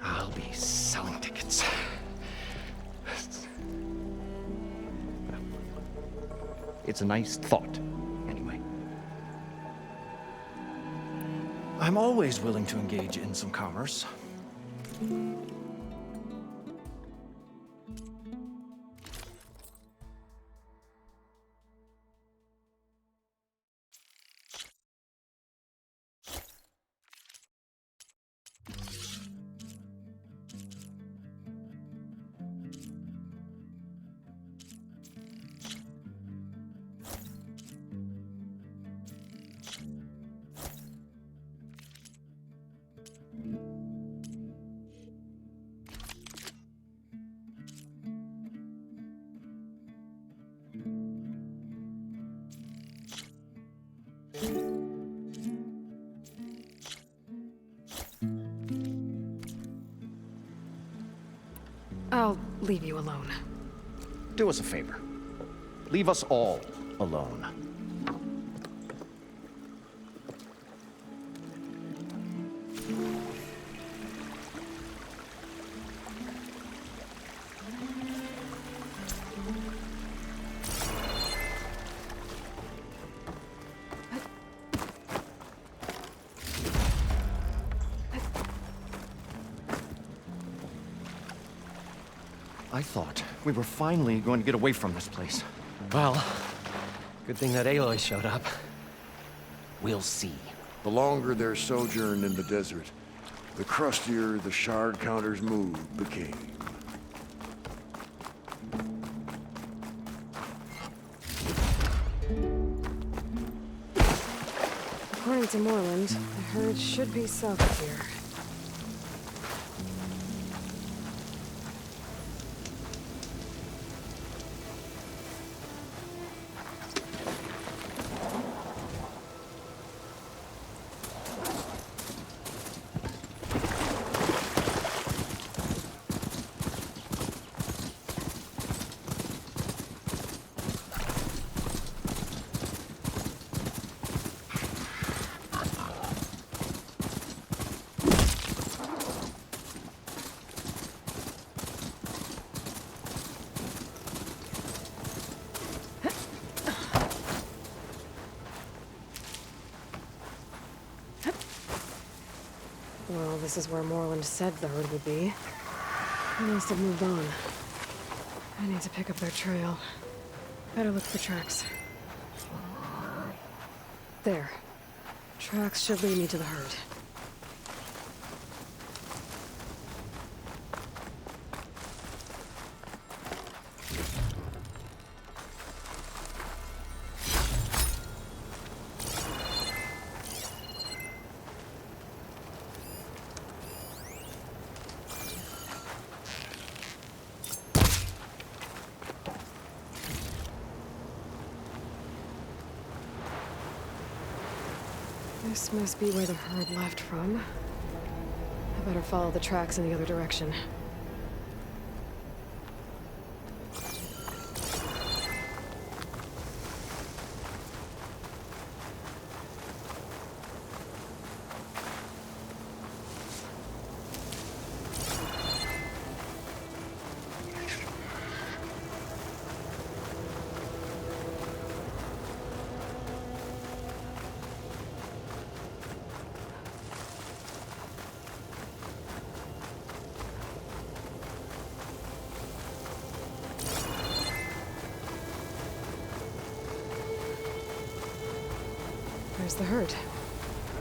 I'll be selling tickets. It's a nice thought, anyway. I'm always willing to engage in some commerce. I'll leave you alone. Do us a favor. Leave us all alone. I thought we were finally going to get away from this place. Well, good thing that Aloy showed up. We'll see. The longer their sojourn in the desert, the crustier the shard counter's mood became. According to Moreland, the herd should be south of here. Well, this is where Moreland said the herd would be. They must have moved on. I need to pick up their trail. Better look for tracks. There. Tracks should lead me to the herd. This must be where the herd left from. I better follow the tracks in the other direction. the hurt.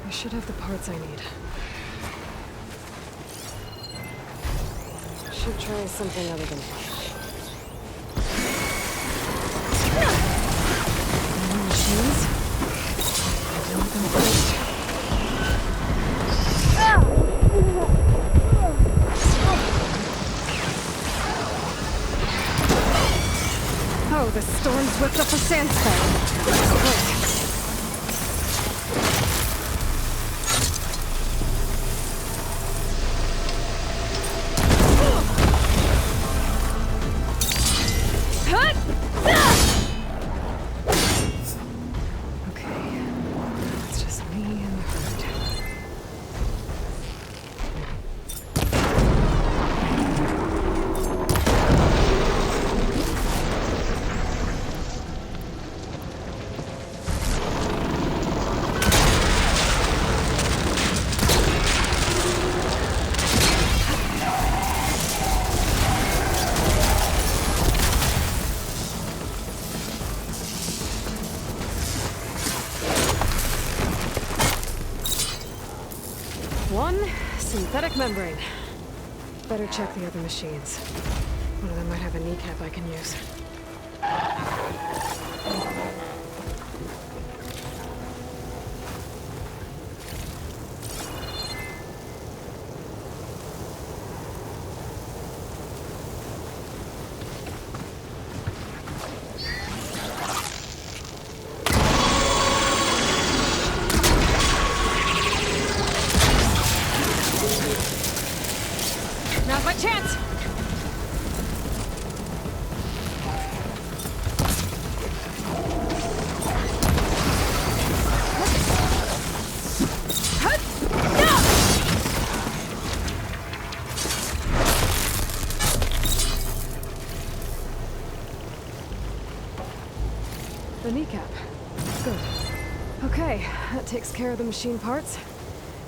I should have the parts I need. Should try something other than fire. More machines? I don't want them first. Oh, the storm's whipped up a sand spell. Great. One synthetic membrane. Better check the other machines. One of them might have a kneecap I can use. Now's my chance! The kneecap. Good. Okay, that takes care of the machine parts.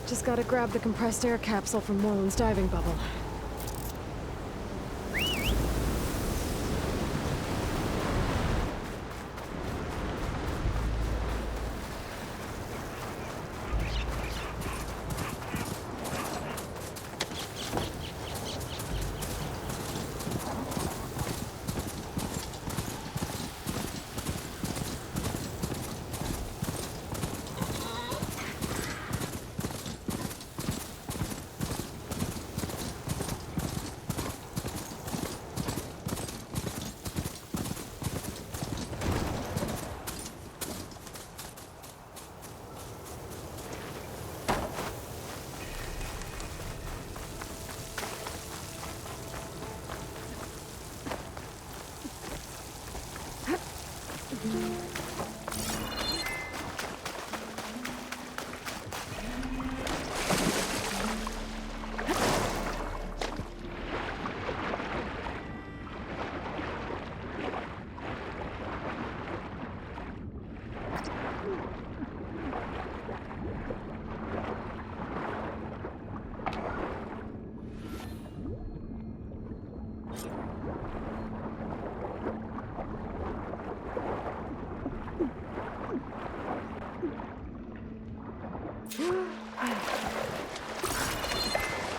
Just gotta grab the compressed air capsule from Moreland's diving bubble.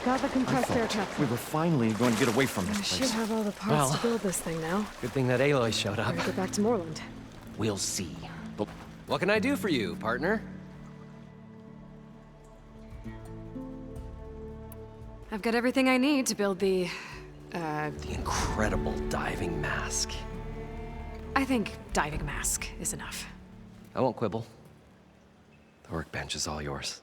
Got the compressed air trap. We were finally going to get away from this I place. should have all the parts to build this thing now. Good thing that Aloy showed up. Better get back to Moreland. We'll see. But what can I do for you, partner? I've got everything I need to build the incredible diving mask. I think diving mask is enough. I won't quibble. The workbench is all yours.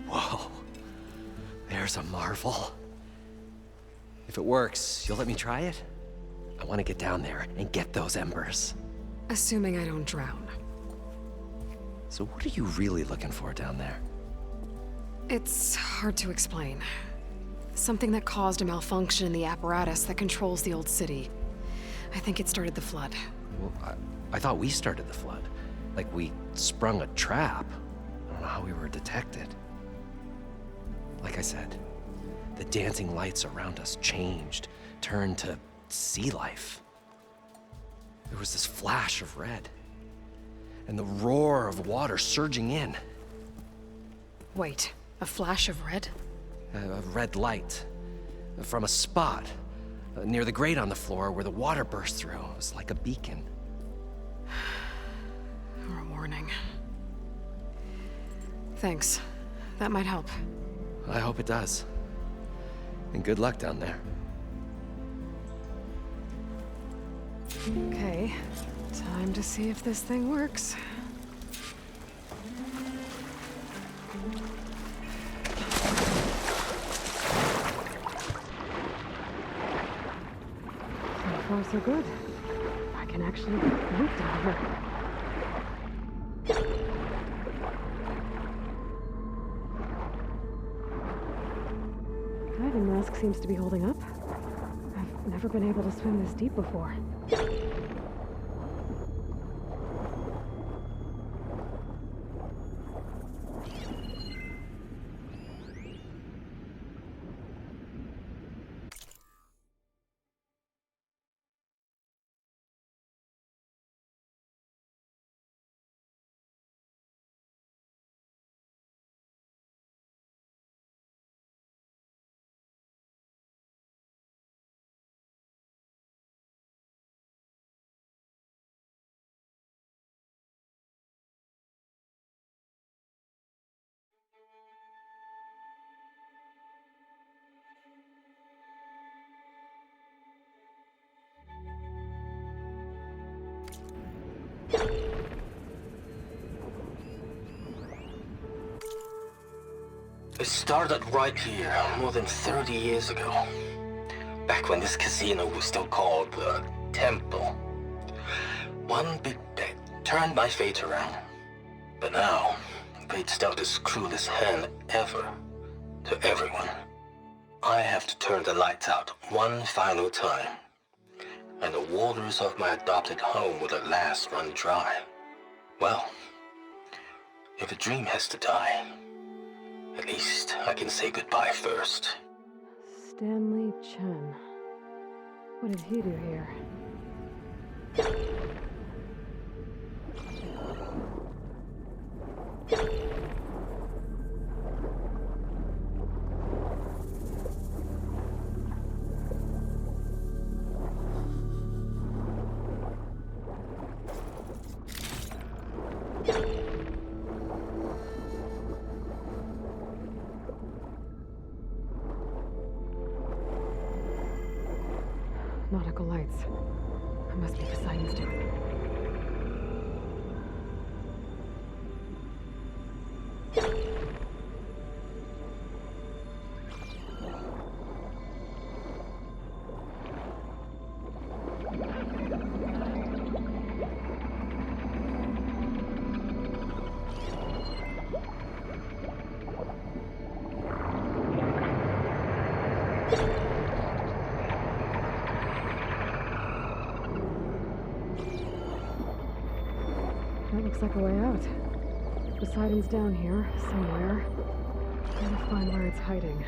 Whoa. There's a marvel. If it works, you'll let me try it? I want to get down there and get those embers. Assuming I don't drown. So what are you really looking for down there? It's hard to explain. Something that caused a malfunction in the apparatus that controls the old city. I think it started the flood. Well, I thought we started the flood. Like we sprung a trap. I don't know how we were detected. Like I said, the dancing lights around us changed, turned to sea life. There was this flash of red, and the roar of water surging in. Wait, a flash of red? A red light from a spot near the grate on the floor where the water burst through. It was like a beacon. Or a warning. Thanks. That might help. I hope it does. And good luck down there. Okay, time to see if this thing works. So far, so good. I can actually get moved out of here. Diving mask seems to be holding up. I've never been able to swim this deep before. It started right here, more than 30 years ago. Back when this casino was still called the Temple. One big bet turned my fate around. But now, fate's dealt its cruelest hand ever to everyone. I have to turn the lights out one final time. And the waters of my adopted home will at last run dry. Well, if a dream has to die, at least I can say goodbye first. Stanley Chen. What did he do here? Nautical lights. I must be Poseidon's doing. That looks like a way out. Poseidon's down here, somewhere. Gotta find where it's hiding.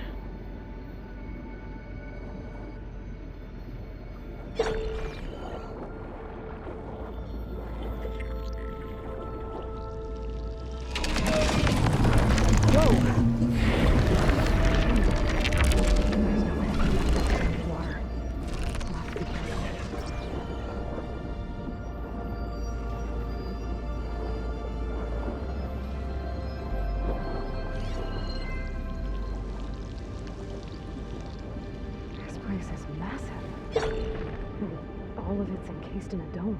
All of it's encased in a dome.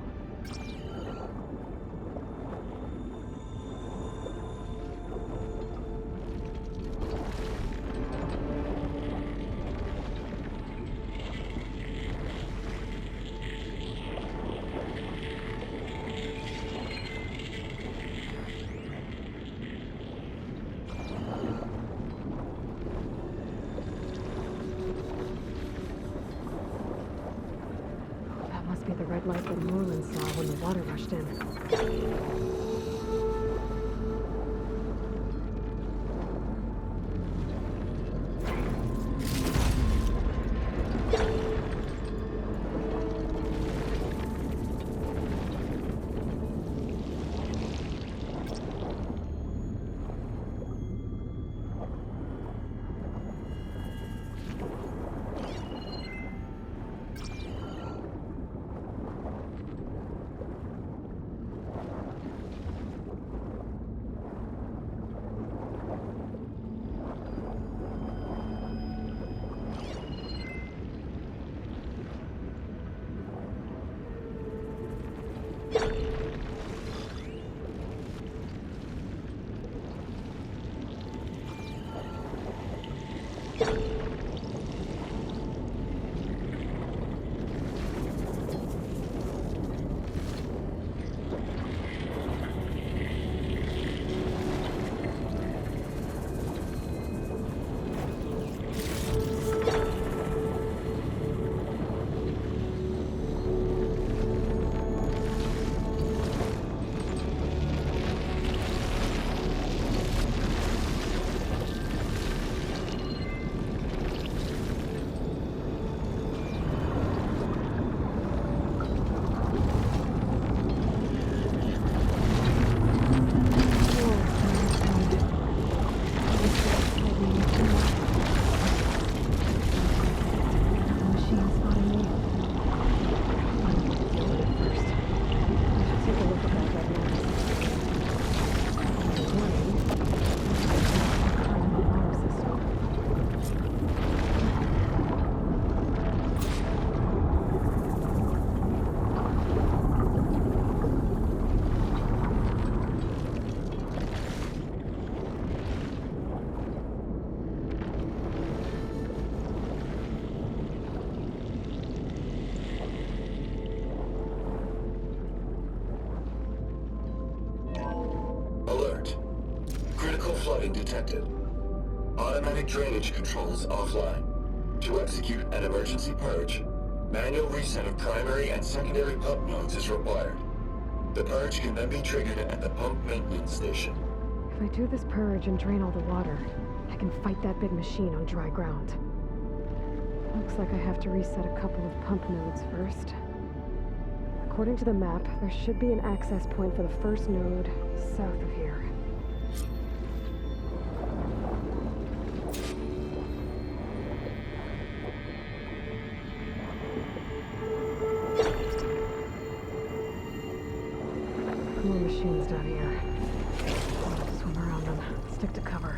The red light that Merlin saw when the water rushed in. Alert. Critical flooding detected. Automatic drainage controls offline. To execute an emergency purge, manual reset of primary and secondary pump nodes is required. The purge can then be triggered at the pump maintenance station. If I do this purge and drain all the water, I can fight that big machine on dry ground. Looks like I have to reset a couple of pump nodes first. According to the map, there should be an access point for the first node south of here. More machines down here. I'll swim around them. Stick to cover.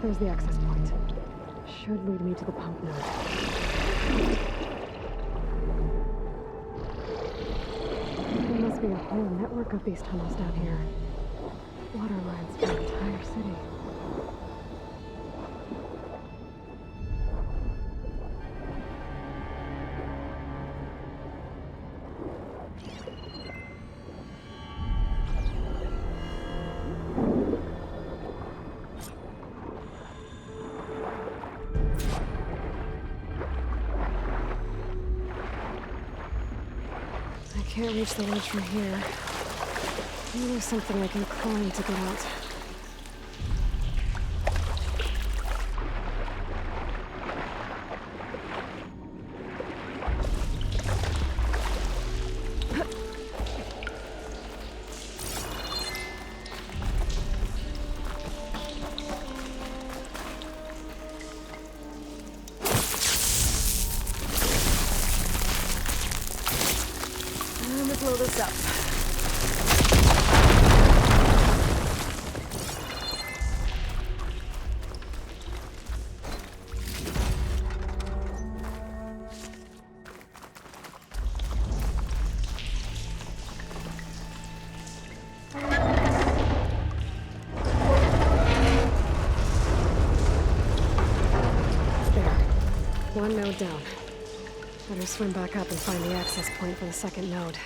There's the access point. Should lead me to the pump node. There must be a whole network of these tunnels down here. Water lines for the entire city. Can't reach the ledge from here. Maybe there's something I can climb to get out. blow this up. One node down. Better swim back up and find the access point for the second node.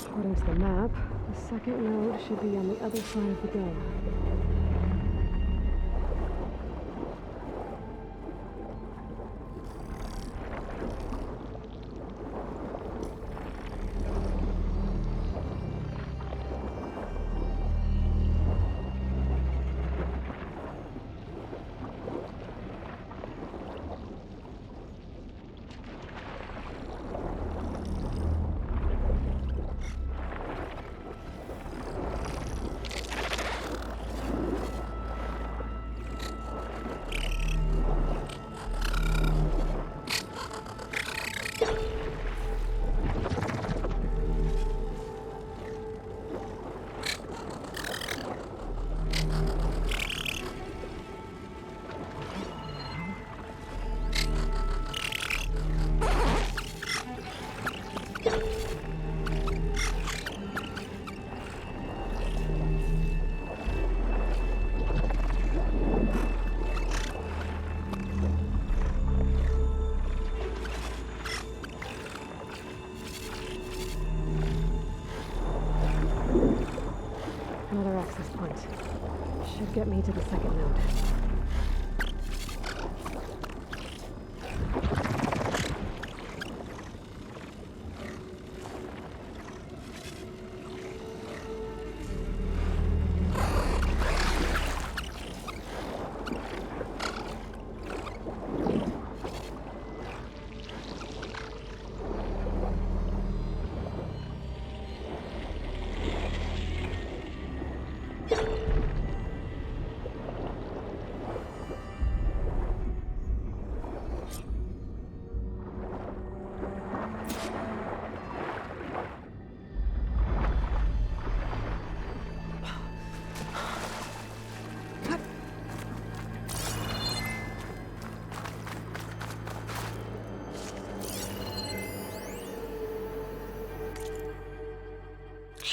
According to the map, the second node should be on the other side of the dome. Another access point. Should get me to the second node.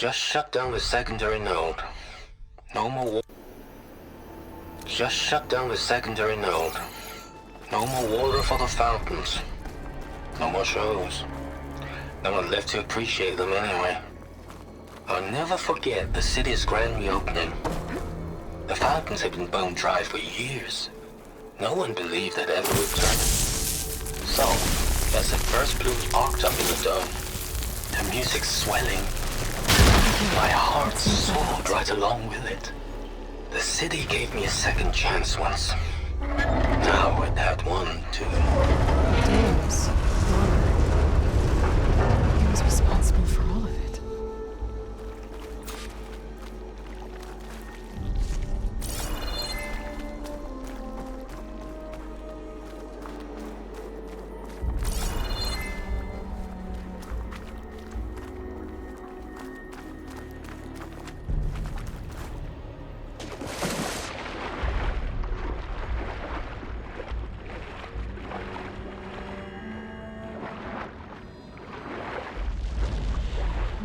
Just shut down the secondary node. No more Just shut down the secondary node. No more water for the fountains. No more shows. No one left to appreciate them anyway. I'll never forget the city's grand reopening. The fountains had been bone dry for years. No one believed they'd ever return. So, as the first blooms arced up in the dome, the music swelling, my heart soared right along with it. The city gave me a second chance once. Now it had one, too. Dames. He was responsible for all of it.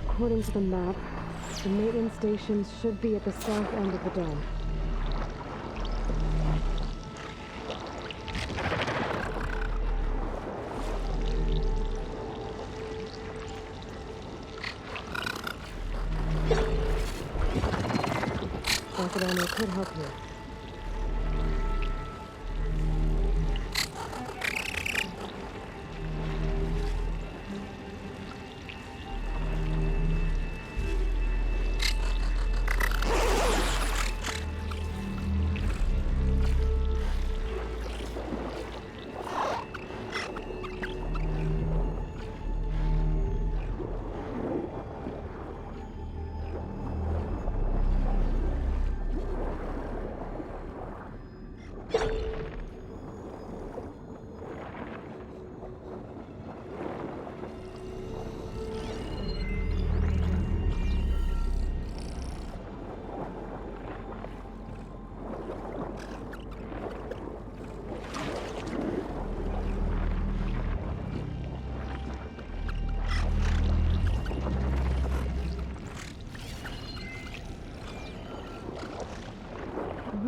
According to the map, the maintenance stations should be at the south end of the dome. Academy could help you.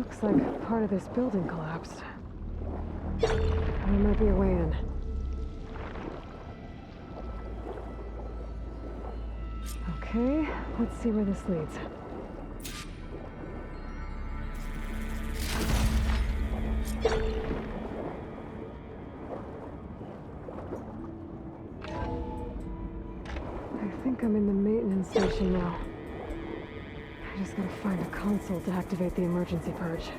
Looks like part of this building collapsed. There might be a way in. Okay, let's see where this leads. I think I'm in the maintenance station now. I just gotta find a console to activate the emergency purge.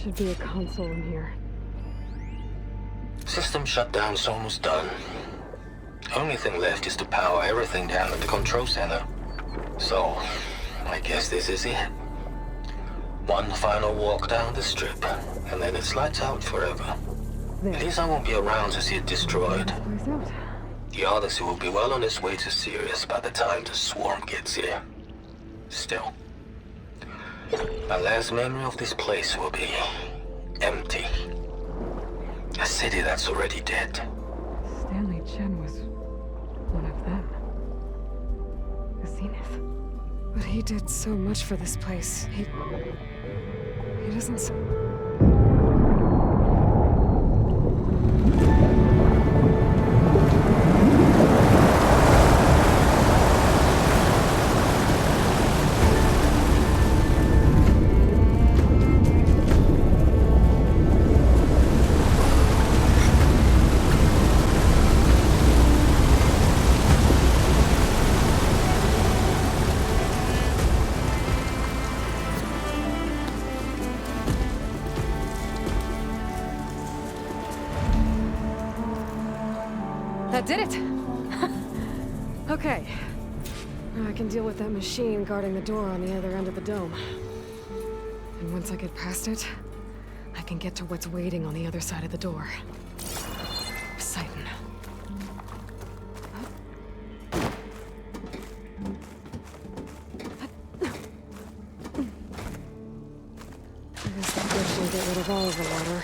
Should be a console in here. System shutdown's almost done. Only thing left is to power everything down at the control center. So, I guess this is it. One final walk down the strip, and then it's lights out forever. At least I won't be around to see it destroyed. Where's out? The Odyssey will be well on its way to Sirius by the time the swarm gets here. Still, my last memory of this place will be empty. A city that's already dead. Stanley Chen was one of them. The Zenith. But he did so much for this place. He doesn't... That did it! Okay. Now I can deal with that machine guarding the door on the other end of the dome. And once I get past it, I can get to what's waiting on the other side of the door. Poseidon. I guess the fish will get rid of all of the water.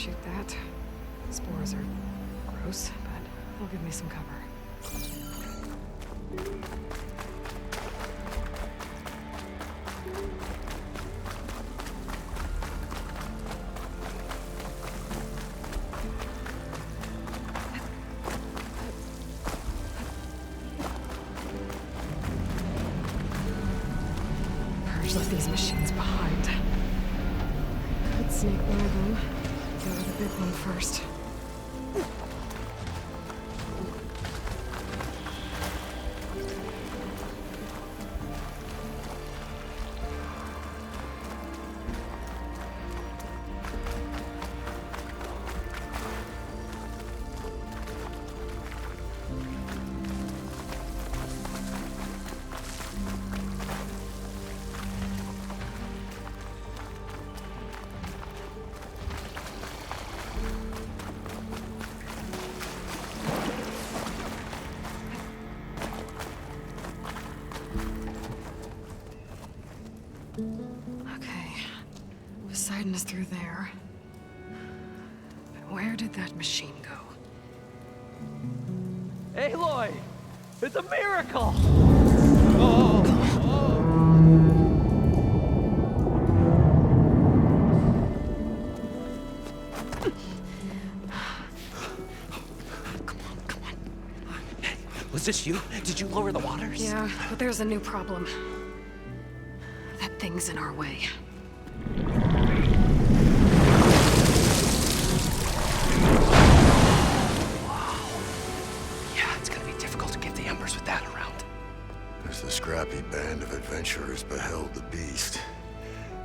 shoot that. Spores are gross, but they'll give me some cover. Purge left these machines behind. Could sneak by them. Go to the big one first. Poseidon is through there. But where did that machine go? Aloy! It's a miracle! Was this you? Did you lower the waters? Yeah, but there's a new problem. That thing's in our way. The scrappy band of adventurers beheld the beast.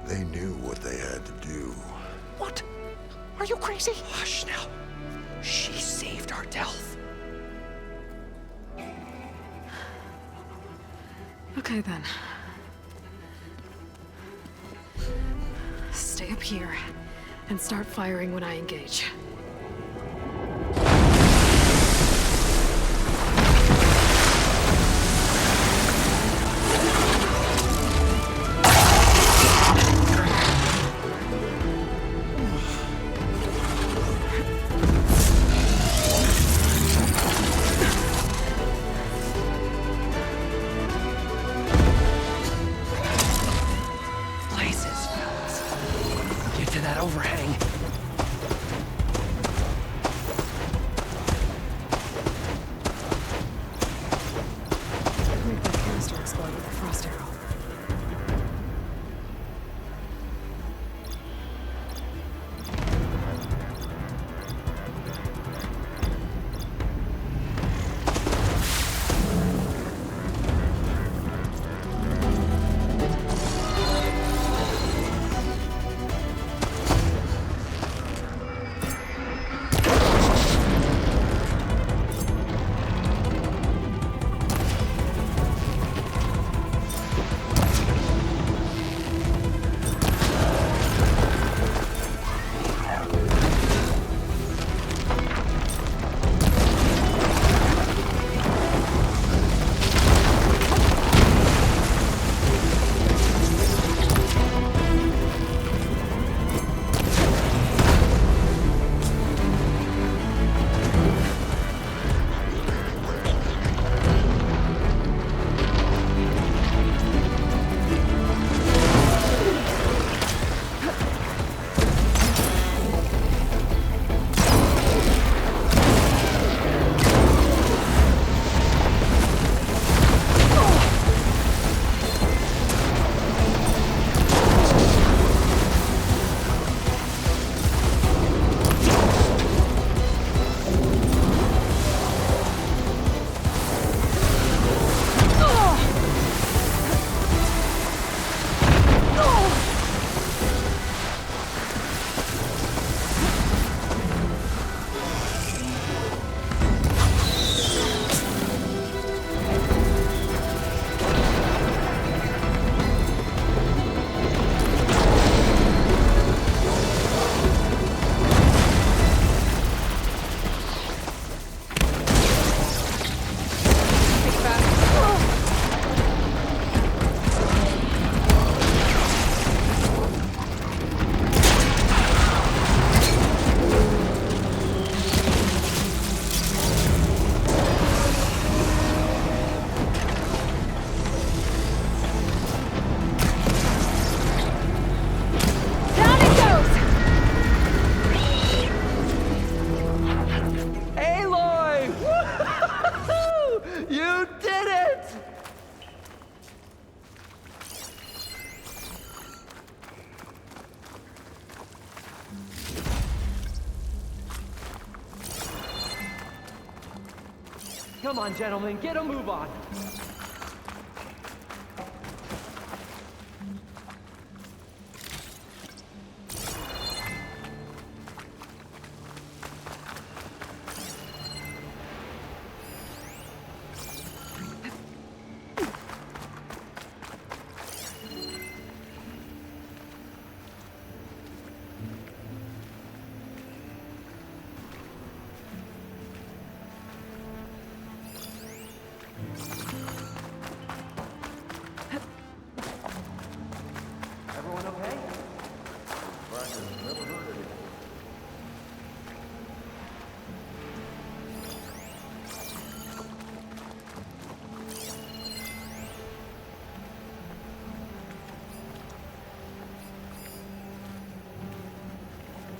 They knew what they had to do. What? Are you crazy? Hush now. She saved our Delph. Okay then. Stay up here and start firing when I engage. on, gentlemen, get a move on. Everyone okay? Never heard anything.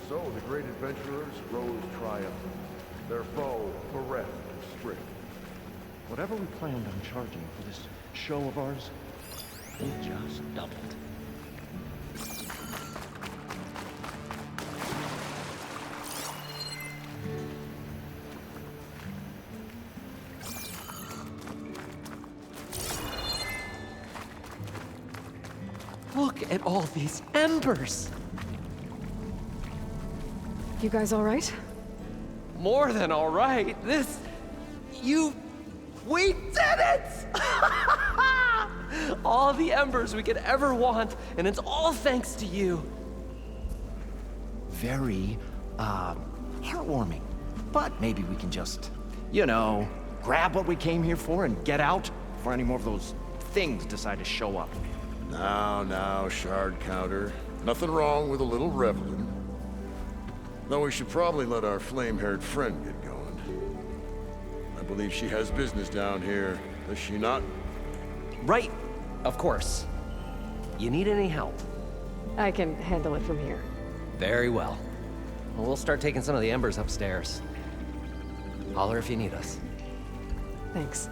So the great adventurers rose triumphant, their foe bereft of strength. Whatever we planned on charging for this show of ours, it just doubled. Look at all these embers! You guys all right? More than all right. We did it! All the embers we could ever want, and it's all thanks to you. Very, heartwarming. But maybe we can just, you know, grab what we came here for and get out before any more of those things decide to show up. Now, shard counter. Nothing wrong with a little reveling. Though we should probably let our flame-haired friend get going. I believe she has business down here, does she not? Right, of course. You need any help? I can handle it from here. Very well. Well, we'll start taking some of the embers upstairs. Holler if you need us. Thanks.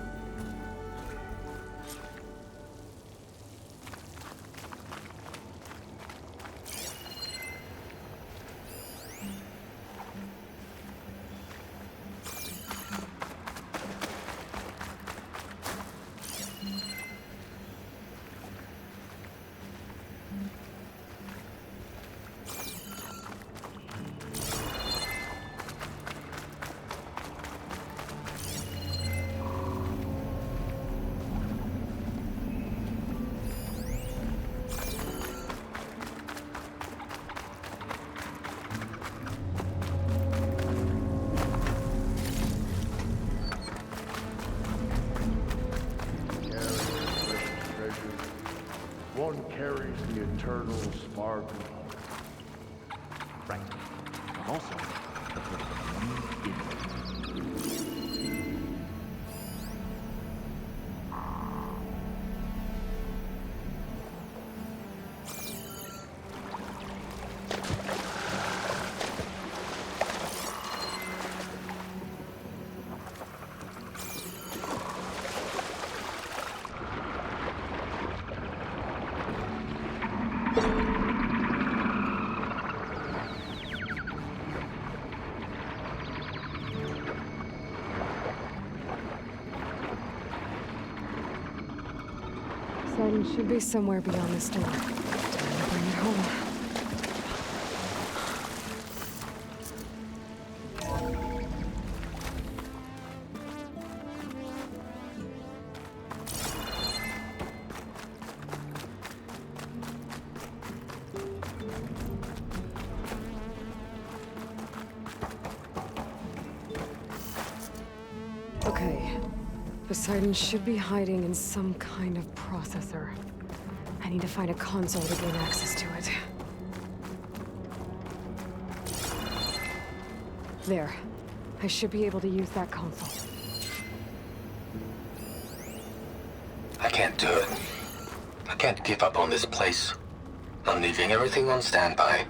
One carries the eternal spark of hope. Right. But also, the one Poseidon should be somewhere beyond this door. Time to bring it home. Okay. Poseidon should be hiding in some kind of processor. I need to find a console to gain access to it. There. I should be able to use that console. I can't do it. I can't give up on this place. I'm leaving everything on standby.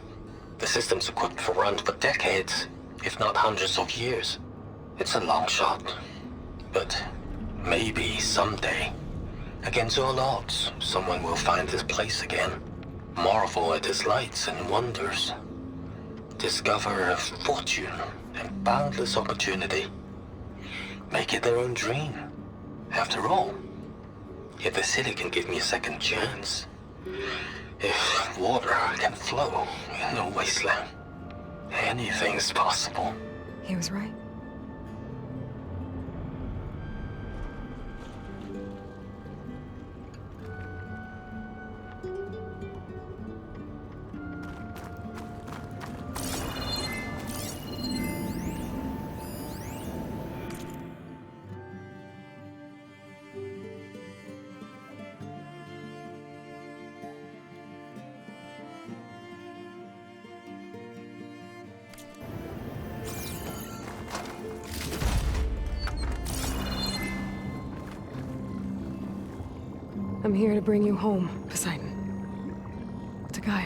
The system's equipped for runs for decades, if not hundreds of years. It's a long shot. But maybe someday, against all odds, someone will find this place again. Marvel at its lights and wonders. Discover a fortune and boundless opportunity. Make it their own dream. After all, if the city can give me a second chance, if water can flow in a wasteland, anything's possible. He was right. I'm here to bring you home, Poseidon. To Gaia.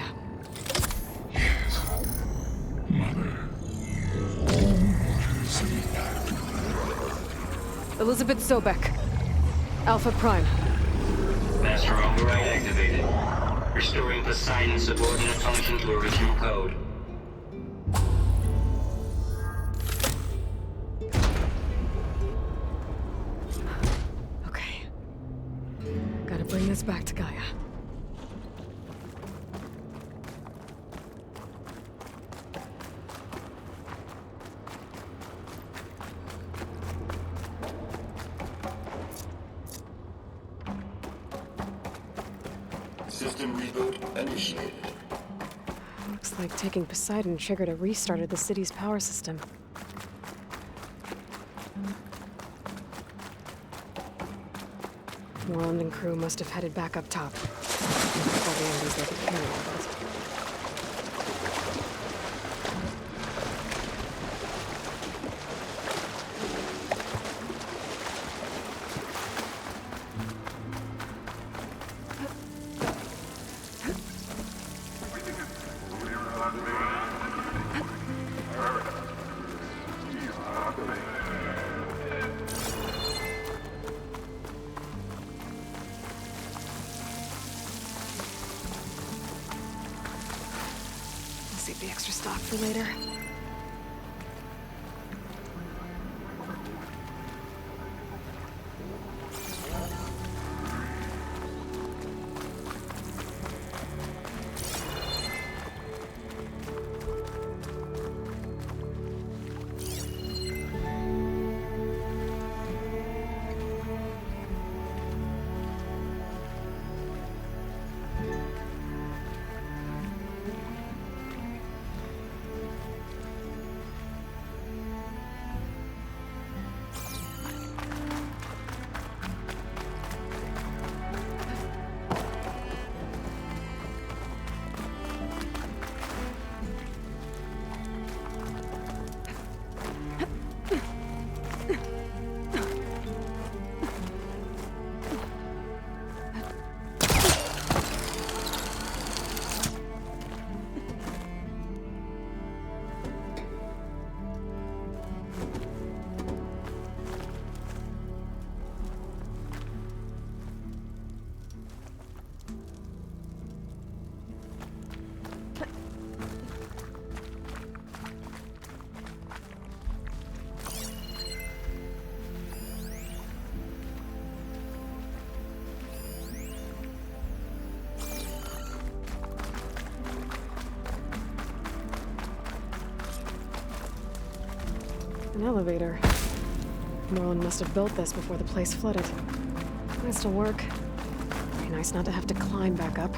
Elizabeth Sobek. Alpha Prime. Master override activated. Restoring Poseidon's subordinate function to original code. Okay. Gotta bring this back to Gaia. System reboot initiated. Looks like taking Poseidon triggered a restart of the city's power system. Moreland and crew must have headed back up top. Before the Andes they could carry all that. Save the extra stock for later. An elevator. Moreland must have built this before the place flooded. Nice to work. Be nice not to have to climb back up.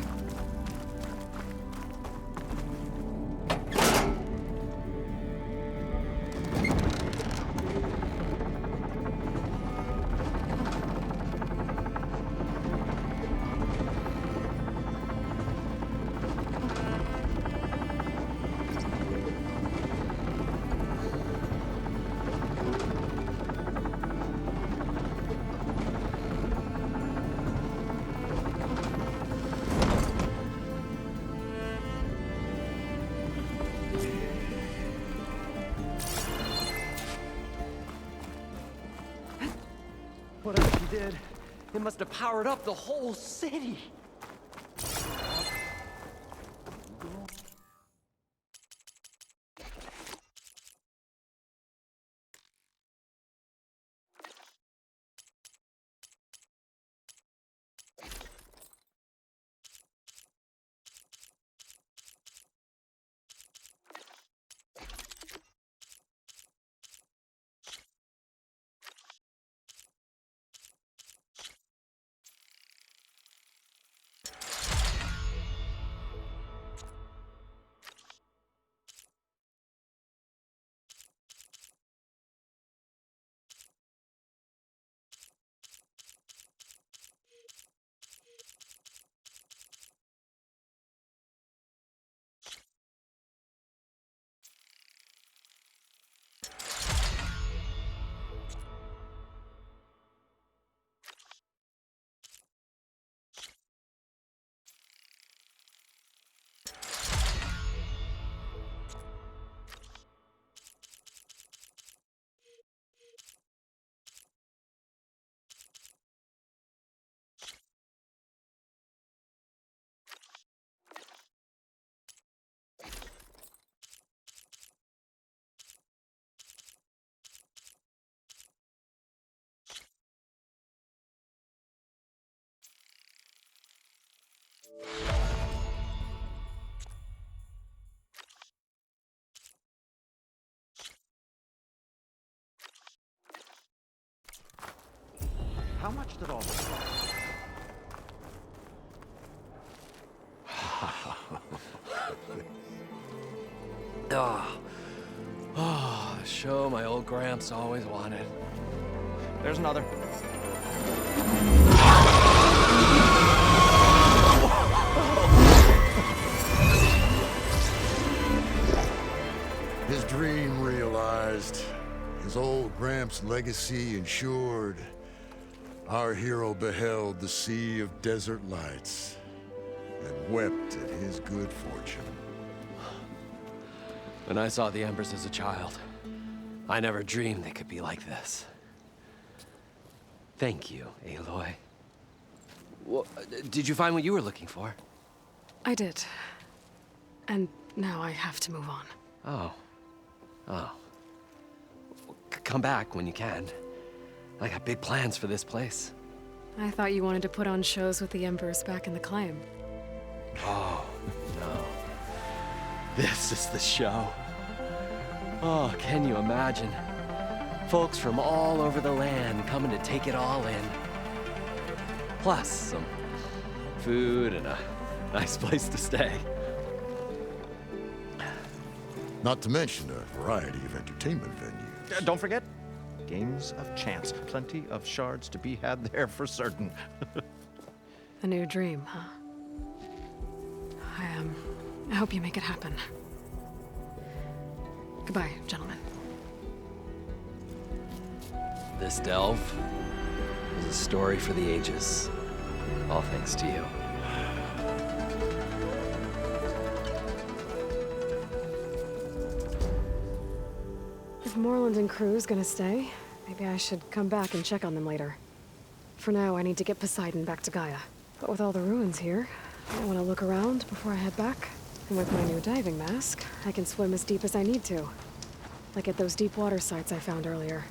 Whatever she did, it must have powered up the whole city. How much did all this cost? Oh, the show my old Gramps always wanted. There's another. His dream realized. His old Gramps' legacy ensured. Our hero beheld the sea of desert lights and wept at his good fortune. When I saw the Embers as a child, I never dreamed they could be like this. Thank you, Aloy. Well, did you find what you were looking for? I did. And now I have to move on. Oh. Oh. Come back when you can. I got big plans for this place. I thought you wanted to put on shows with the Embers back in the claim. Oh, no. This is the show. Oh, can you imagine? Folks from all over the land coming to take it all in. Plus some food and a nice place to stay. Not to mention a variety of entertainment venues. Don't forget, games of chance. Plenty of shards to be had there for certain. A new dream, huh? I hope you make it happen. Goodbye, gentlemen. This delve is a story for the ages. All thanks to you. If Moreland and crew's gonna stay, maybe I should come back and check on them later. For now, I need to get Poseidon back to Gaia. But with all the ruins here, I want to look around before I head back. And with my new diving mask, I can swim as deep as I need to. Like at those deep water sites I found earlier.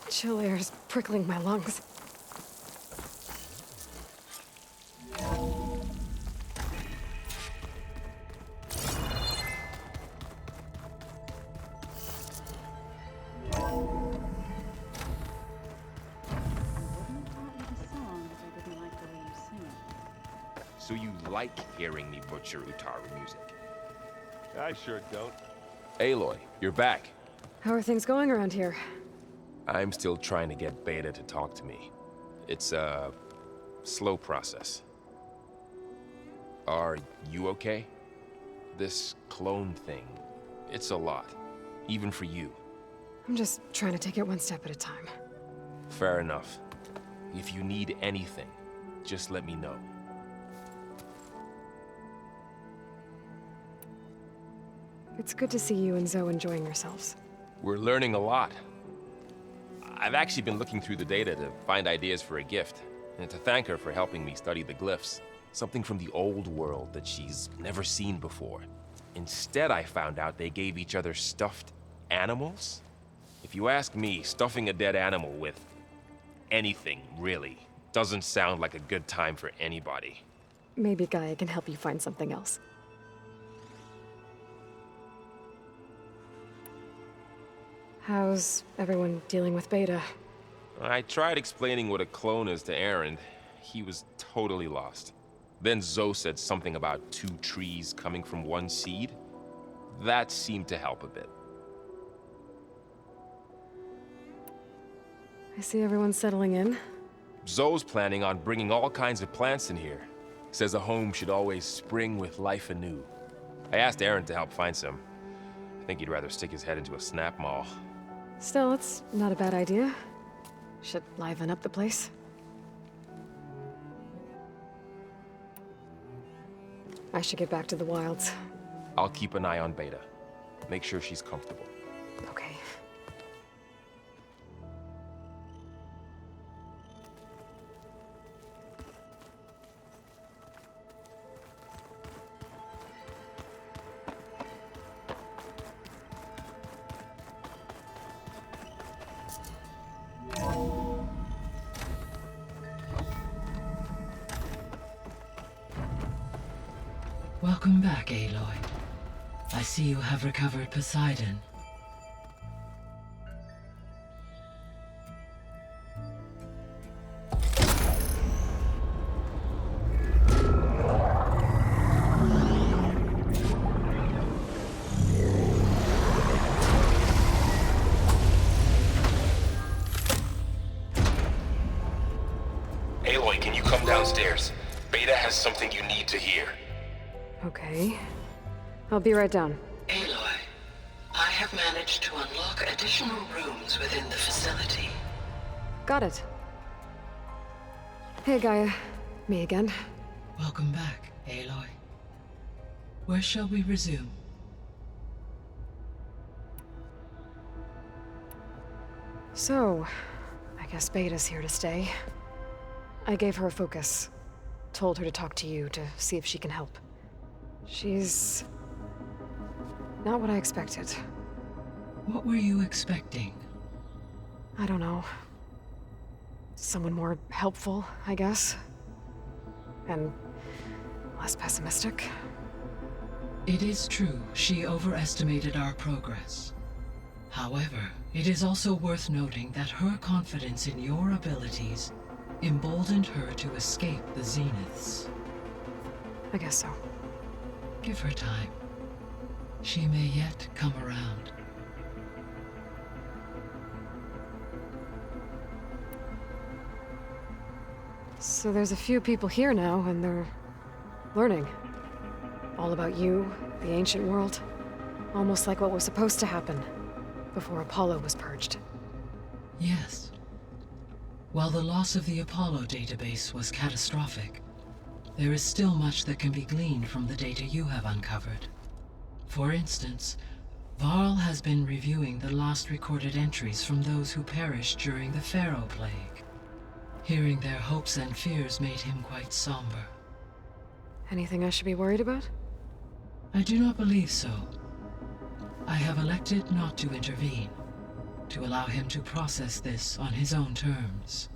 Chill air is prickling my lungs. So you like hearing me butcher Utaru music? I sure don't. Aloy, you're back. How are things going around here? I'm still trying to get Beta to talk to me. It's a slow process. Are you okay? This clone thing, it's a lot. Even for you. I'm just trying to take it one step at a time. Fair enough. If you need anything, just let me know. It's good to see you and Zoe enjoying yourselves. We're learning a lot. I've actually been looking through the data to find ideas for a gift, and to thank her for helping me study the glyphs. Something from the old world that she's never seen before. Instead, I found out they gave each other stuffed animals. If If you ask me, stuffing a dead animal with anything, really, doesn't sound like a good time for anybody. Maybe Gaia can help you find something else. How's everyone dealing with Beta? I tried explaining what a clone is to Aaron. He was totally lost. Then Zoe said something about 2 trees coming from 1 seed. That seemed to help a bit. I see everyone's settling in. Zoe's planning on bringing all kinds of plants in here. Says a home should always spring with life anew. I asked Aaron to help find some. I think he'd rather stick his head into a snap mall. Still, it's not a bad idea. Should liven up the place. I should get back to the wilds. I'll keep an eye on Beta. Make sure she's comfortable. Okay. Welcome back, Aloy. I see you have recovered Poseidon. Aloy, can you come downstairs? Beta has something you need to hear. Okay. I'll be right down. Aloy, I have managed to unlock additional rooms within the facility. Got it. Hey, Gaia. Me again. Welcome back, Aloy. Where shall we resume? So, I guess Beta's here to stay. I gave her a focus. Told her to talk to you to see if she can help. She's not what I expected. What were you expecting? I don't know. Someone more helpful, I guess. And less pessimistic. It is true, she overestimated our progress. However, it is also worth noting that her confidence in your abilities emboldened her to escape the Zeniths. I guess so. Give her time. She may yet come around. So there's a few people here now, and they're learning. All about you, the ancient world. Almost like what was supposed to happen before Apollo was purged. Yes. While the loss of the Apollo database was catastrophic, there is still much that can be gleaned from the data you have uncovered. For instance, Varl has been reviewing the last recorded entries from those who perished during the Pharaoh Plague. Hearing their hopes and fears made him quite somber. Anything I should be worried about? I do not believe so. I have elected not to intervene, to allow him to process this on his own terms.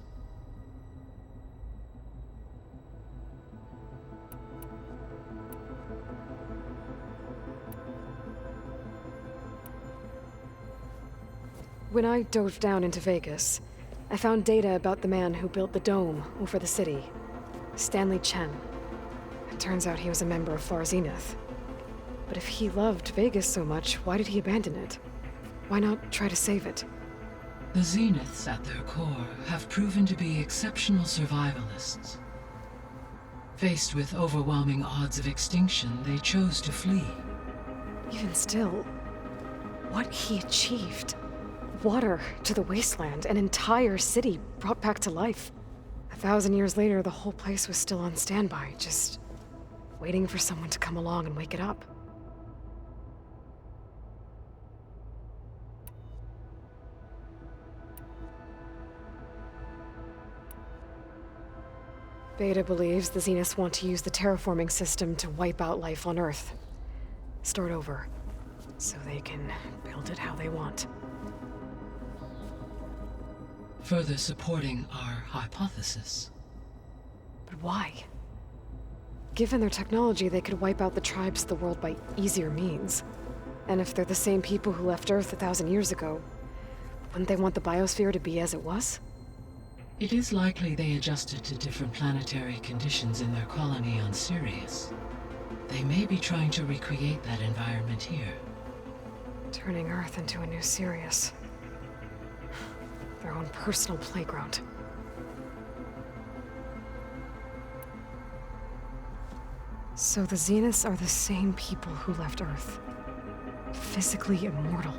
When I dove down into Vegas, I found data about the man who built the dome over the city, Stanley Chen. It turns out he was a member of Far Zenith. But if he loved Vegas so much, why did he abandon it? Why not try to save it? The Zeniths, at their core, have proven to be exceptional survivalists. Faced with overwhelming odds of extinction, they chose to flee. Even still, what he achieved. Water to the wasteland, an entire city brought back to life. 1,000 years later, the whole place was still on standby, just waiting for someone to come along and wake it up. Beta believes the Zeniths want to use the terraforming system to wipe out life on Earth. Start over, so they can build it how they want. further supporting our hypothesis. But why? Given their technology, they could wipe out the tribes of the world by easier means. And if they're the same people who left Earth 1,000 years ago, wouldn't they want the biosphere to be as it was? It is likely they adjusted to different planetary conditions in their colony on Sirius. They may be trying to recreate that environment here. Turning Earth into a new Sirius. Their own personal playground. So the Zeniths are the same people who left Earth. Physically immortal.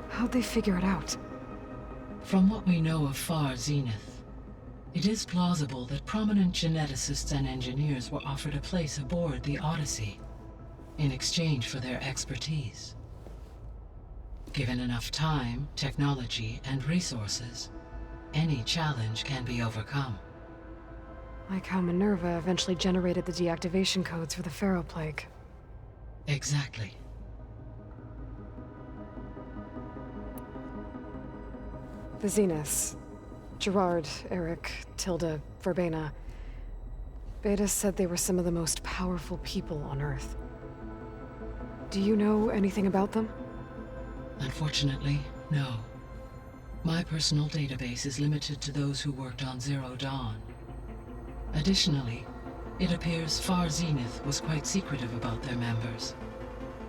How'd they figure it out? From what we know of Far Zenith, it is plausible that prominent geneticists and engineers were offered a place aboard the Odyssey in exchange for their expertise. Given enough time, technology, and resources, any challenge can be overcome. Like how Minerva eventually generated the deactivation codes for the Pharaoh Plague. Exactly. The Zeniths. Gerard, Eric, Tilda, Verbena. Beta said they were some of the most powerful people on Earth. Do you know anything about them? Unfortunately, no. My personal database is limited to those who worked on Zero Dawn. Additionally, it appears Far Zenith was quite secretive about their members.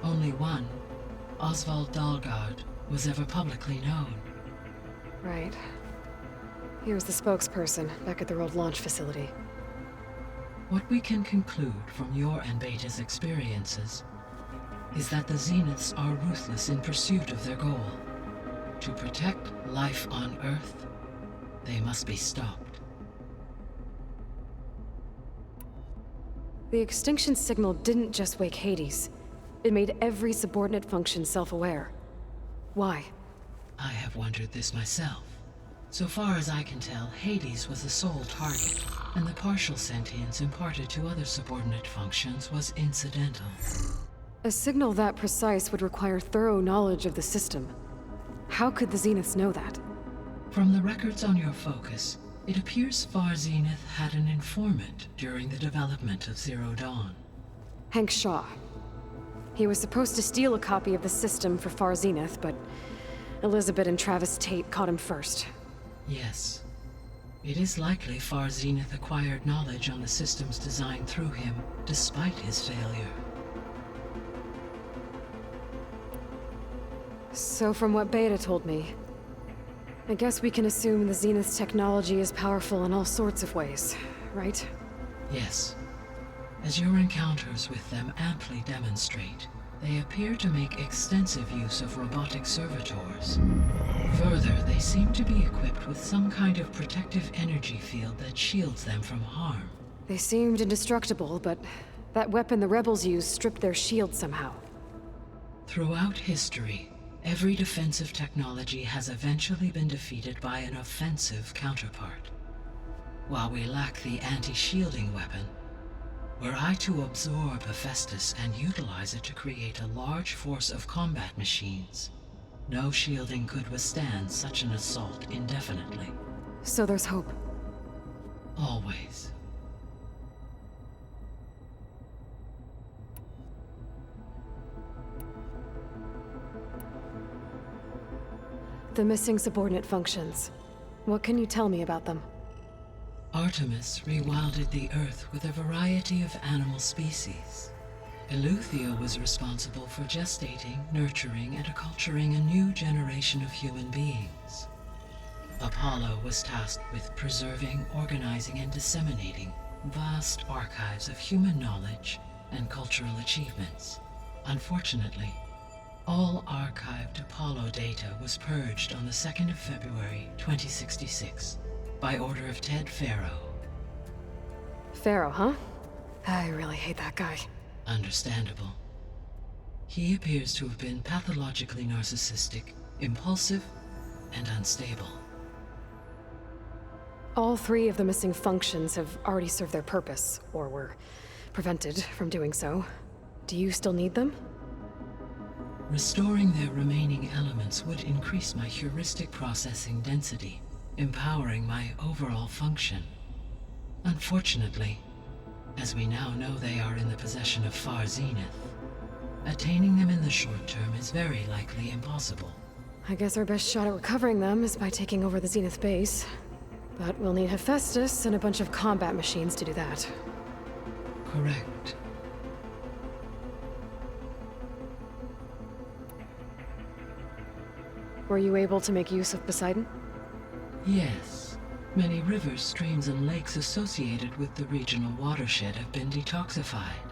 Only one, Oswald Dalgard, was ever publicly known. Right. He was the spokesperson back at their old launch facility. What we can conclude from your and Beta's experiences is that the Zeniths are ruthless in pursuit of their goal. To protect life on Earth, they must be stopped. The extinction signal didn't just wake Hades. It made every subordinate function self-aware. Why? I have wondered this myself. So far as I can tell, Hades was the sole target, and the partial sentience imparted to other subordinate functions was incidental. A signal that precise would require thorough knowledge of the system. How could the Zeniths know that? From the records on your focus, it appears Far Zenith had an informant during the development of Zero Dawn. Hank Shaw. He was supposed to steal a copy of the system for Far Zenith, but Elizabeth and Travis Tate caught him first. Yes. It is likely Far Zenith acquired knowledge on the systems designed through him, despite his failure. So from what Beta told me, I guess we can assume the Zenith's technology is powerful in all sorts of ways, right? Yes. As your encounters with them amply demonstrate, they appear to make extensive use of robotic servitors. Further, they seem to be equipped with some kind of protective energy field that shields them from harm. They seemed indestructible, but that weapon the rebels used stripped their shield somehow. Throughout history, every defensive technology has eventually been defeated by an offensive counterpart. While we lack the anti-shielding weapon, were I to absorb Hephaestus and utilize it to create a large force of combat machines, no shielding could withstand such an assault indefinitely. So there's hope. Always. The missing subordinate functions. What can you tell me about them? Artemis rewilded the Earth with a variety of animal species. Eleuthia was responsible for gestating, nurturing, and acculturating a new generation of human beings. Apollo was tasked with preserving, organizing, and disseminating vast archives of human knowledge and cultural achievements. Unfortunately, all archived Apollo data was purged on the 2nd of February, 2066. By order of Ted Farrow. Farrow, huh? I really hate that guy. Understandable. He appears to have been pathologically narcissistic, impulsive, and unstable. All three of the missing functions have already served their purpose, or were prevented from doing so. Do you still need them? Restoring their remaining elements would increase my heuristic processing density, empowering my overall function. Unfortunately, as we now know they are in the possession of Far Zenith, attaining them in the short term is very likely impossible. I guess our best shot at recovering them is by taking over the Zenith base. But we'll need Hephaestus and a bunch of combat machines to do that. Correct. Were you able to make use of Poseidon? Yes. Many rivers, streams, and lakes associated with the regional watershed have been detoxified.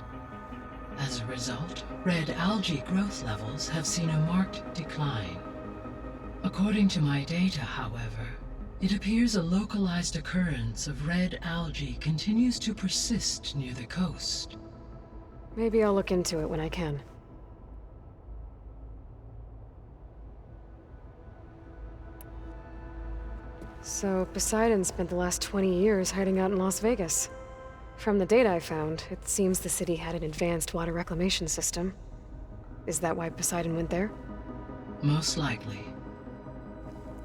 As a result, red algae growth levels have seen a marked decline. According to my data, however, it appears a localized occurrence of red algae continues to persist near the coast. Maybe I'll look into it when I can. So, Poseidon spent the last 20 years hiding out in Las Vegas. From the data I found, it seems the city had an advanced water reclamation system. Is that why Poseidon went there? Most likely.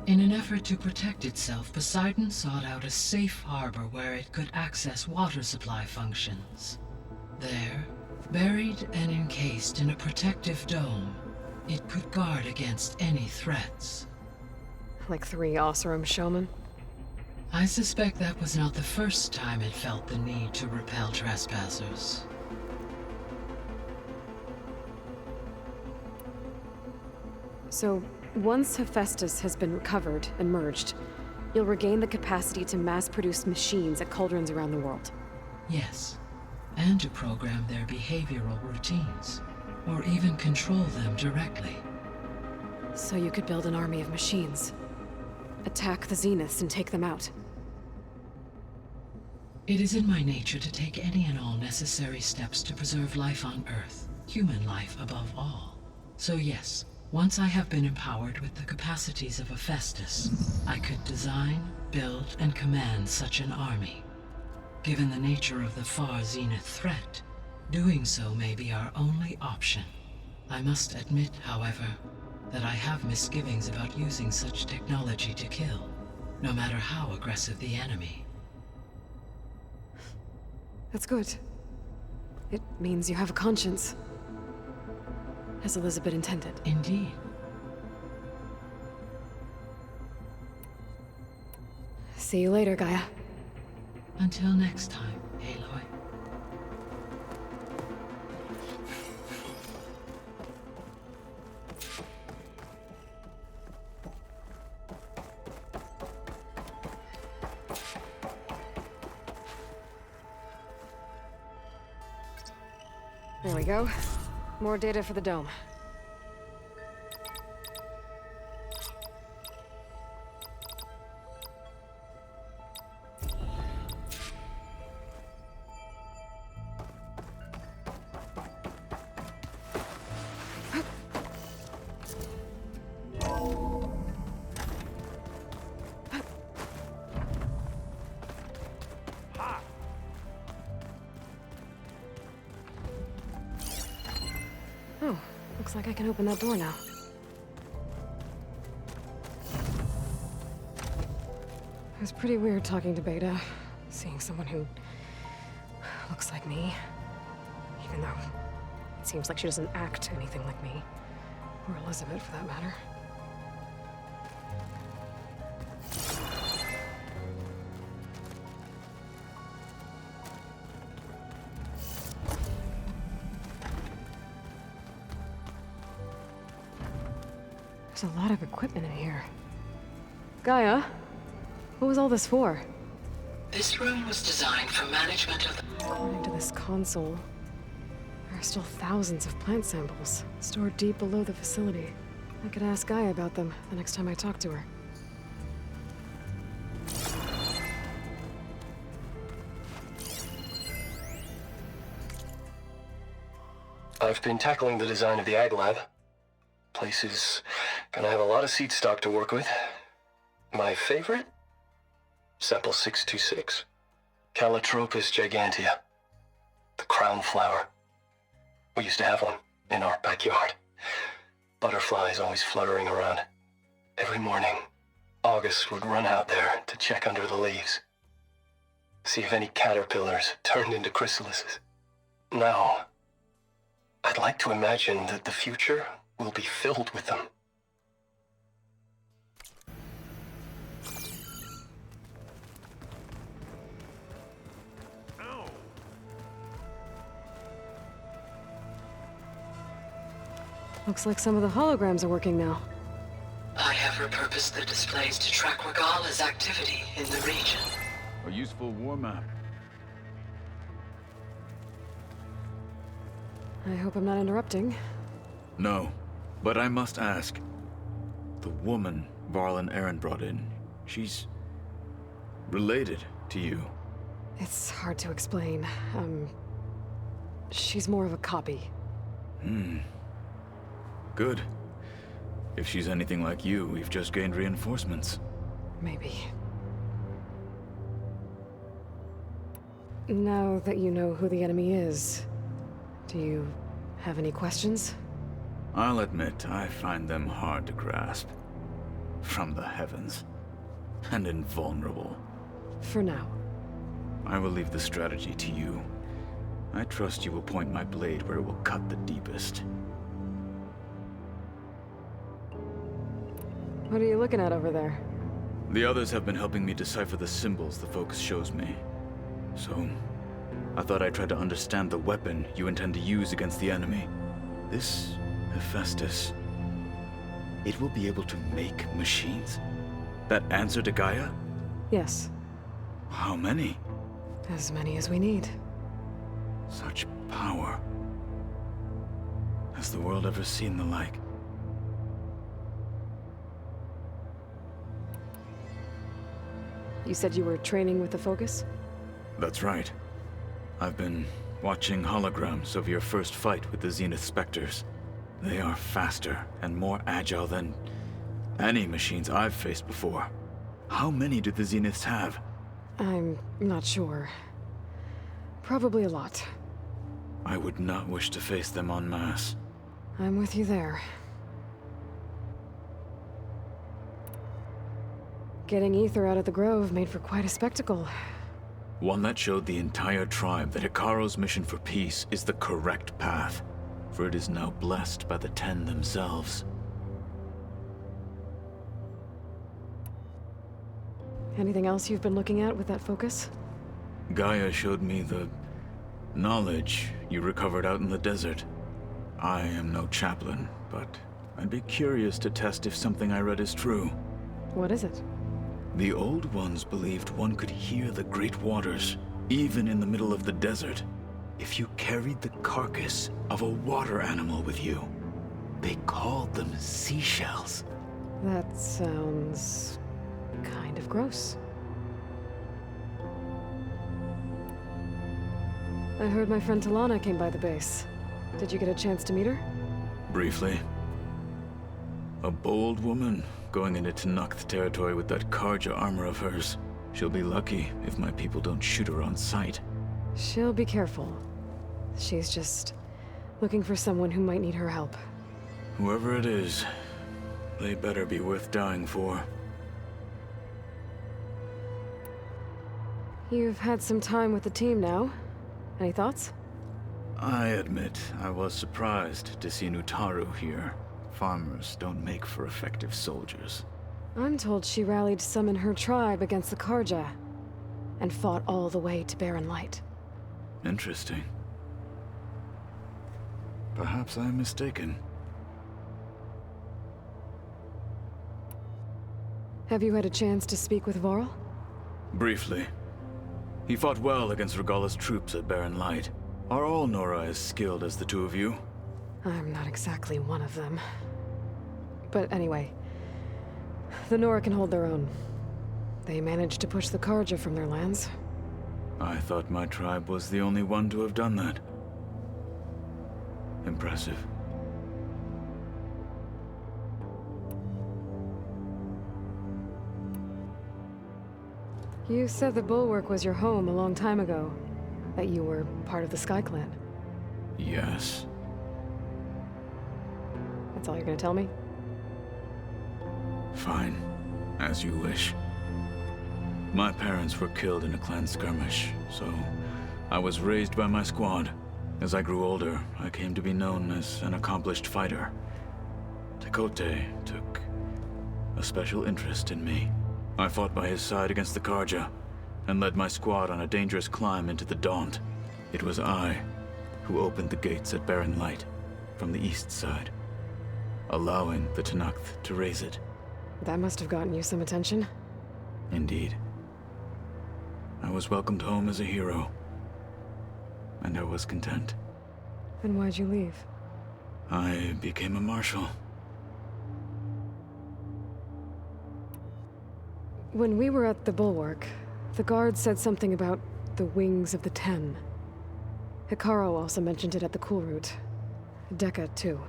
In an effort to protect itself, Poseidon sought out a safe harbor where it could access water supply functions. There, buried and encased in a protective dome, it could guard against any threats. Like 3 Oseram showmen? I suspect that was not the first time it felt the need to repel trespassers. So, once Hephaestus has been recovered and merged, you'll regain the capacity to mass-produce machines at cauldrons around the world. Yes, and to program their behavioral routines, or even control them directly. So you could build an army of machines. Attack the Zeniths and take them out. It is in my nature to take any and all necessary steps to preserve life on Earth, human life above all. So yes, once I have been empowered with the capacities of Hephaestus, I could design, build, and command such an army. Given the nature of the Far Zenith threat, doing so may be our only option. I must admit, however, that I have misgivings about using such technology to kill, no matter how aggressive the enemy. That's good. It means you have a conscience. As Elizabeth intended. Indeed. See you later, Gaia. Until next time, Aloy. There we go. More data for the dome. Oh, looks like I can open that door now. It was pretty weird talking to Beta, seeing someone who looks like me. Even though it seems like she doesn't act anything like me. Or Elizabeth, for that matter. There's a lot of equipment in here. Gaia, what was all this for? This room was designed for management of the... According to this console, there are still thousands of plant samples stored deep below the facility. I could ask Gaia about them the next time I talk to her. I've been tackling the design of the Ag Lab. Place is gonna have a lot of seed stock to work with. My favorite? Sample 626. Calotropis gigantea. The crown flower. We used to have one in our backyard. Butterflies always fluttering around. Every morning, August would run out there to check under the leaves. See if any caterpillars turned into chrysalises. Now, I'd like to imagine that the future will be filled with them. Looks like some of the holograms are working now. I have repurposed the displays to track Regala's activity in the region. A useful war map. I hope I'm not interrupting. No, but I must ask. The woman Varl and Aaron brought in, she's related to you. It's hard to explain. She's more of a copy. Good. If she's anything like you, we've just gained reinforcements. Maybe. Now that you know who the enemy is, do you have any questions? I'll admit, I find them hard to grasp. From the heavens. And invulnerable. For now. I will leave the strategy to you. I trust you will point my blade where it will cut the deepest. What are you looking at over there? The others have been helping me decipher the symbols the focus shows me. So, I thought I'd try to understand the weapon you intend to use against the enemy. This Hephaestus, it will be able to make machines that answer to Gaia? Yes. How many? As many as we need. Such power. Has the world ever seen the like? You said you were training with the Focus? That's right. I've been watching holograms of your first fight with the Zenith Spectres. They are faster and more agile than any machines I've faced before. How many do the Zeniths have? I'm not sure. Probably a lot. I would not wish to face them en masse. I'm with you there. Getting Ether out of the Grove made for quite a spectacle. One that showed the entire tribe that Hikaru's mission for peace is the correct path, for it is now blessed by the Ten themselves. Anything else you've been looking at with that Focus? Gaia showed me the knowledge you recovered out in the desert. I am no chaplain, but I'd be curious to test if something I read is true. What is it? The Old Ones believed one could hear the great waters, even in the middle of the desert, if you carried the carcass of a water animal with you. They called them seashells. That sounds kind of gross. I heard my friend Talana came by the base. Did you get a chance to meet her? Briefly. A bold woman going into Tanakh territory with that Karja armor of hers. She'll be lucky if my people don't shoot her on sight. She'll be careful. She's just looking for someone who might need her help. Whoever it is, they better be worth dying for. You've had some time with the team now. Any thoughts? I admit, I was surprised to see Nutaru here. Farmers don't make for effective soldiers. I'm told she rallied some in her tribe against the Karja, and fought all the way to Barren Light. Interesting. Perhaps I'm mistaken. Have you had a chance to speak with Varl? Briefly. He fought well against Regala's troops at Barren Light. Are all Nora as skilled as the two of you? I'm not exactly one of them. But anyway, the Nora can hold their own. They managed to push the Karja from their lands. I thought my tribe was the only one to have done that. Impressive. You said the Bulwark was your home a long time ago. That you were part of the Sky Clan. Yes. That's all you're gonna tell me? Fine. As you wish. My parents were killed in a clan skirmish, so I was raised by my squad. As I grew older, I came to be known as an accomplished fighter. Tekote took a special interest in me. I fought by his side against the Karja, and led my squad on a dangerous climb into the Daunt. It was I who opened the gates at Barren Light from the east side, allowing the Tenakth to raise it. That must have gotten you some attention. Indeed. I was welcomed home as a hero, and I was content. Then why'd you leave? I became a marshal. When we were at the Bulwark, the guard said something about the Wings of the Ten. Hikaru also mentioned it at the Cool Route. Dekka, too.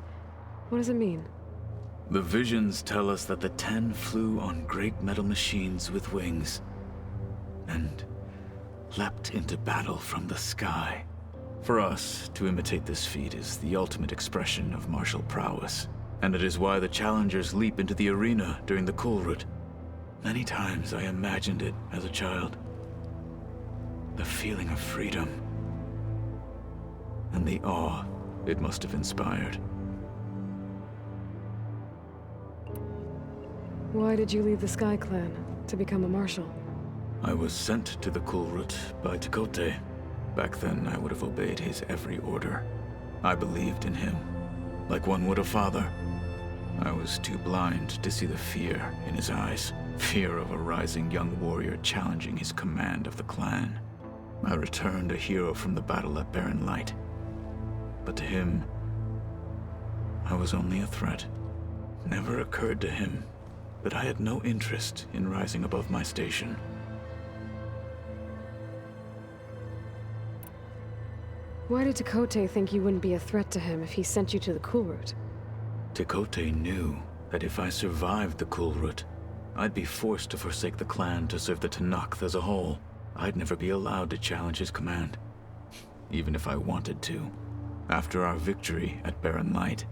What does it mean? The visions tell us that the Ten flew on great metal machines with wings, and leapt into battle from the sky. For us, to imitate this feat is the ultimate expression of martial prowess, and it is why the challengers leap into the arena during the Cool Route. Many times I imagined it as a child. The feeling of freedom, and the awe it must have inspired. Why did you leave the Sky Clan to become a marshal? I was sent to the Cool Route by Tekote. Back then, I would have obeyed his every order. I believed in him, like one would a father. I was too blind to see the fear in his eyes. Fear of a rising young warrior challenging his command of the clan. I returned a hero from the battle at Barren Light. But to him, I was only a threat. Never occurred to him that I had no interest in rising above my station. Why did Tekote think you wouldn't be a threat to him if he sent you to the Cool Route? Tekote knew that if I survived the Cool Route, I'd be forced to forsake the clan to serve the Tenakth as a whole. I'd never be allowed to challenge his command, even if I wanted to. After our victory at Barren Light,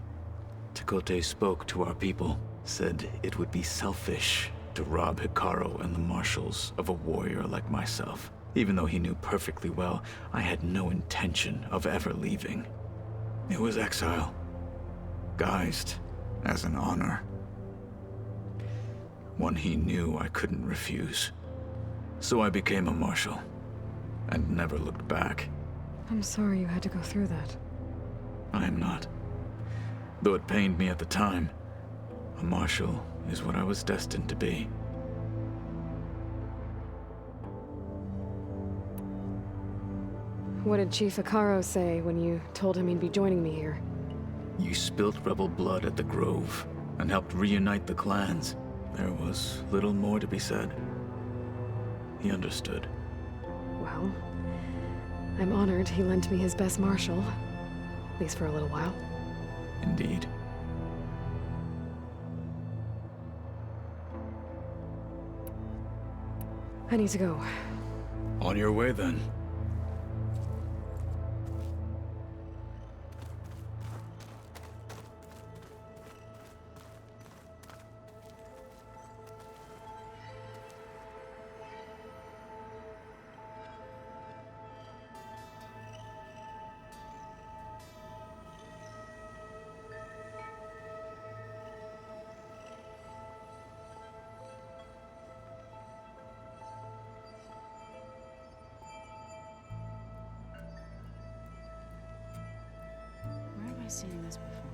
Tekote spoke to our people, said it would be selfish to rob Hikaru and the marshals of a warrior like myself, even though he knew perfectly well I had no intention of ever leaving. It was exile, guised as an honor. One he knew I couldn't refuse. So I became a marshal, and never looked back. I'm sorry you had to go through that. I am not. Though it pained me at the time, a marshal is what I was destined to be. What did Chief Hikaru say when you told him he'd be joining me here? You spilt rebel blood at the Grove, and helped reunite the clans. There was little more to be said. He understood. Well, I'm honored he lent me his best marshal, at least for a little while. Indeed. I need to go. On your way, then. Where have I seen this before?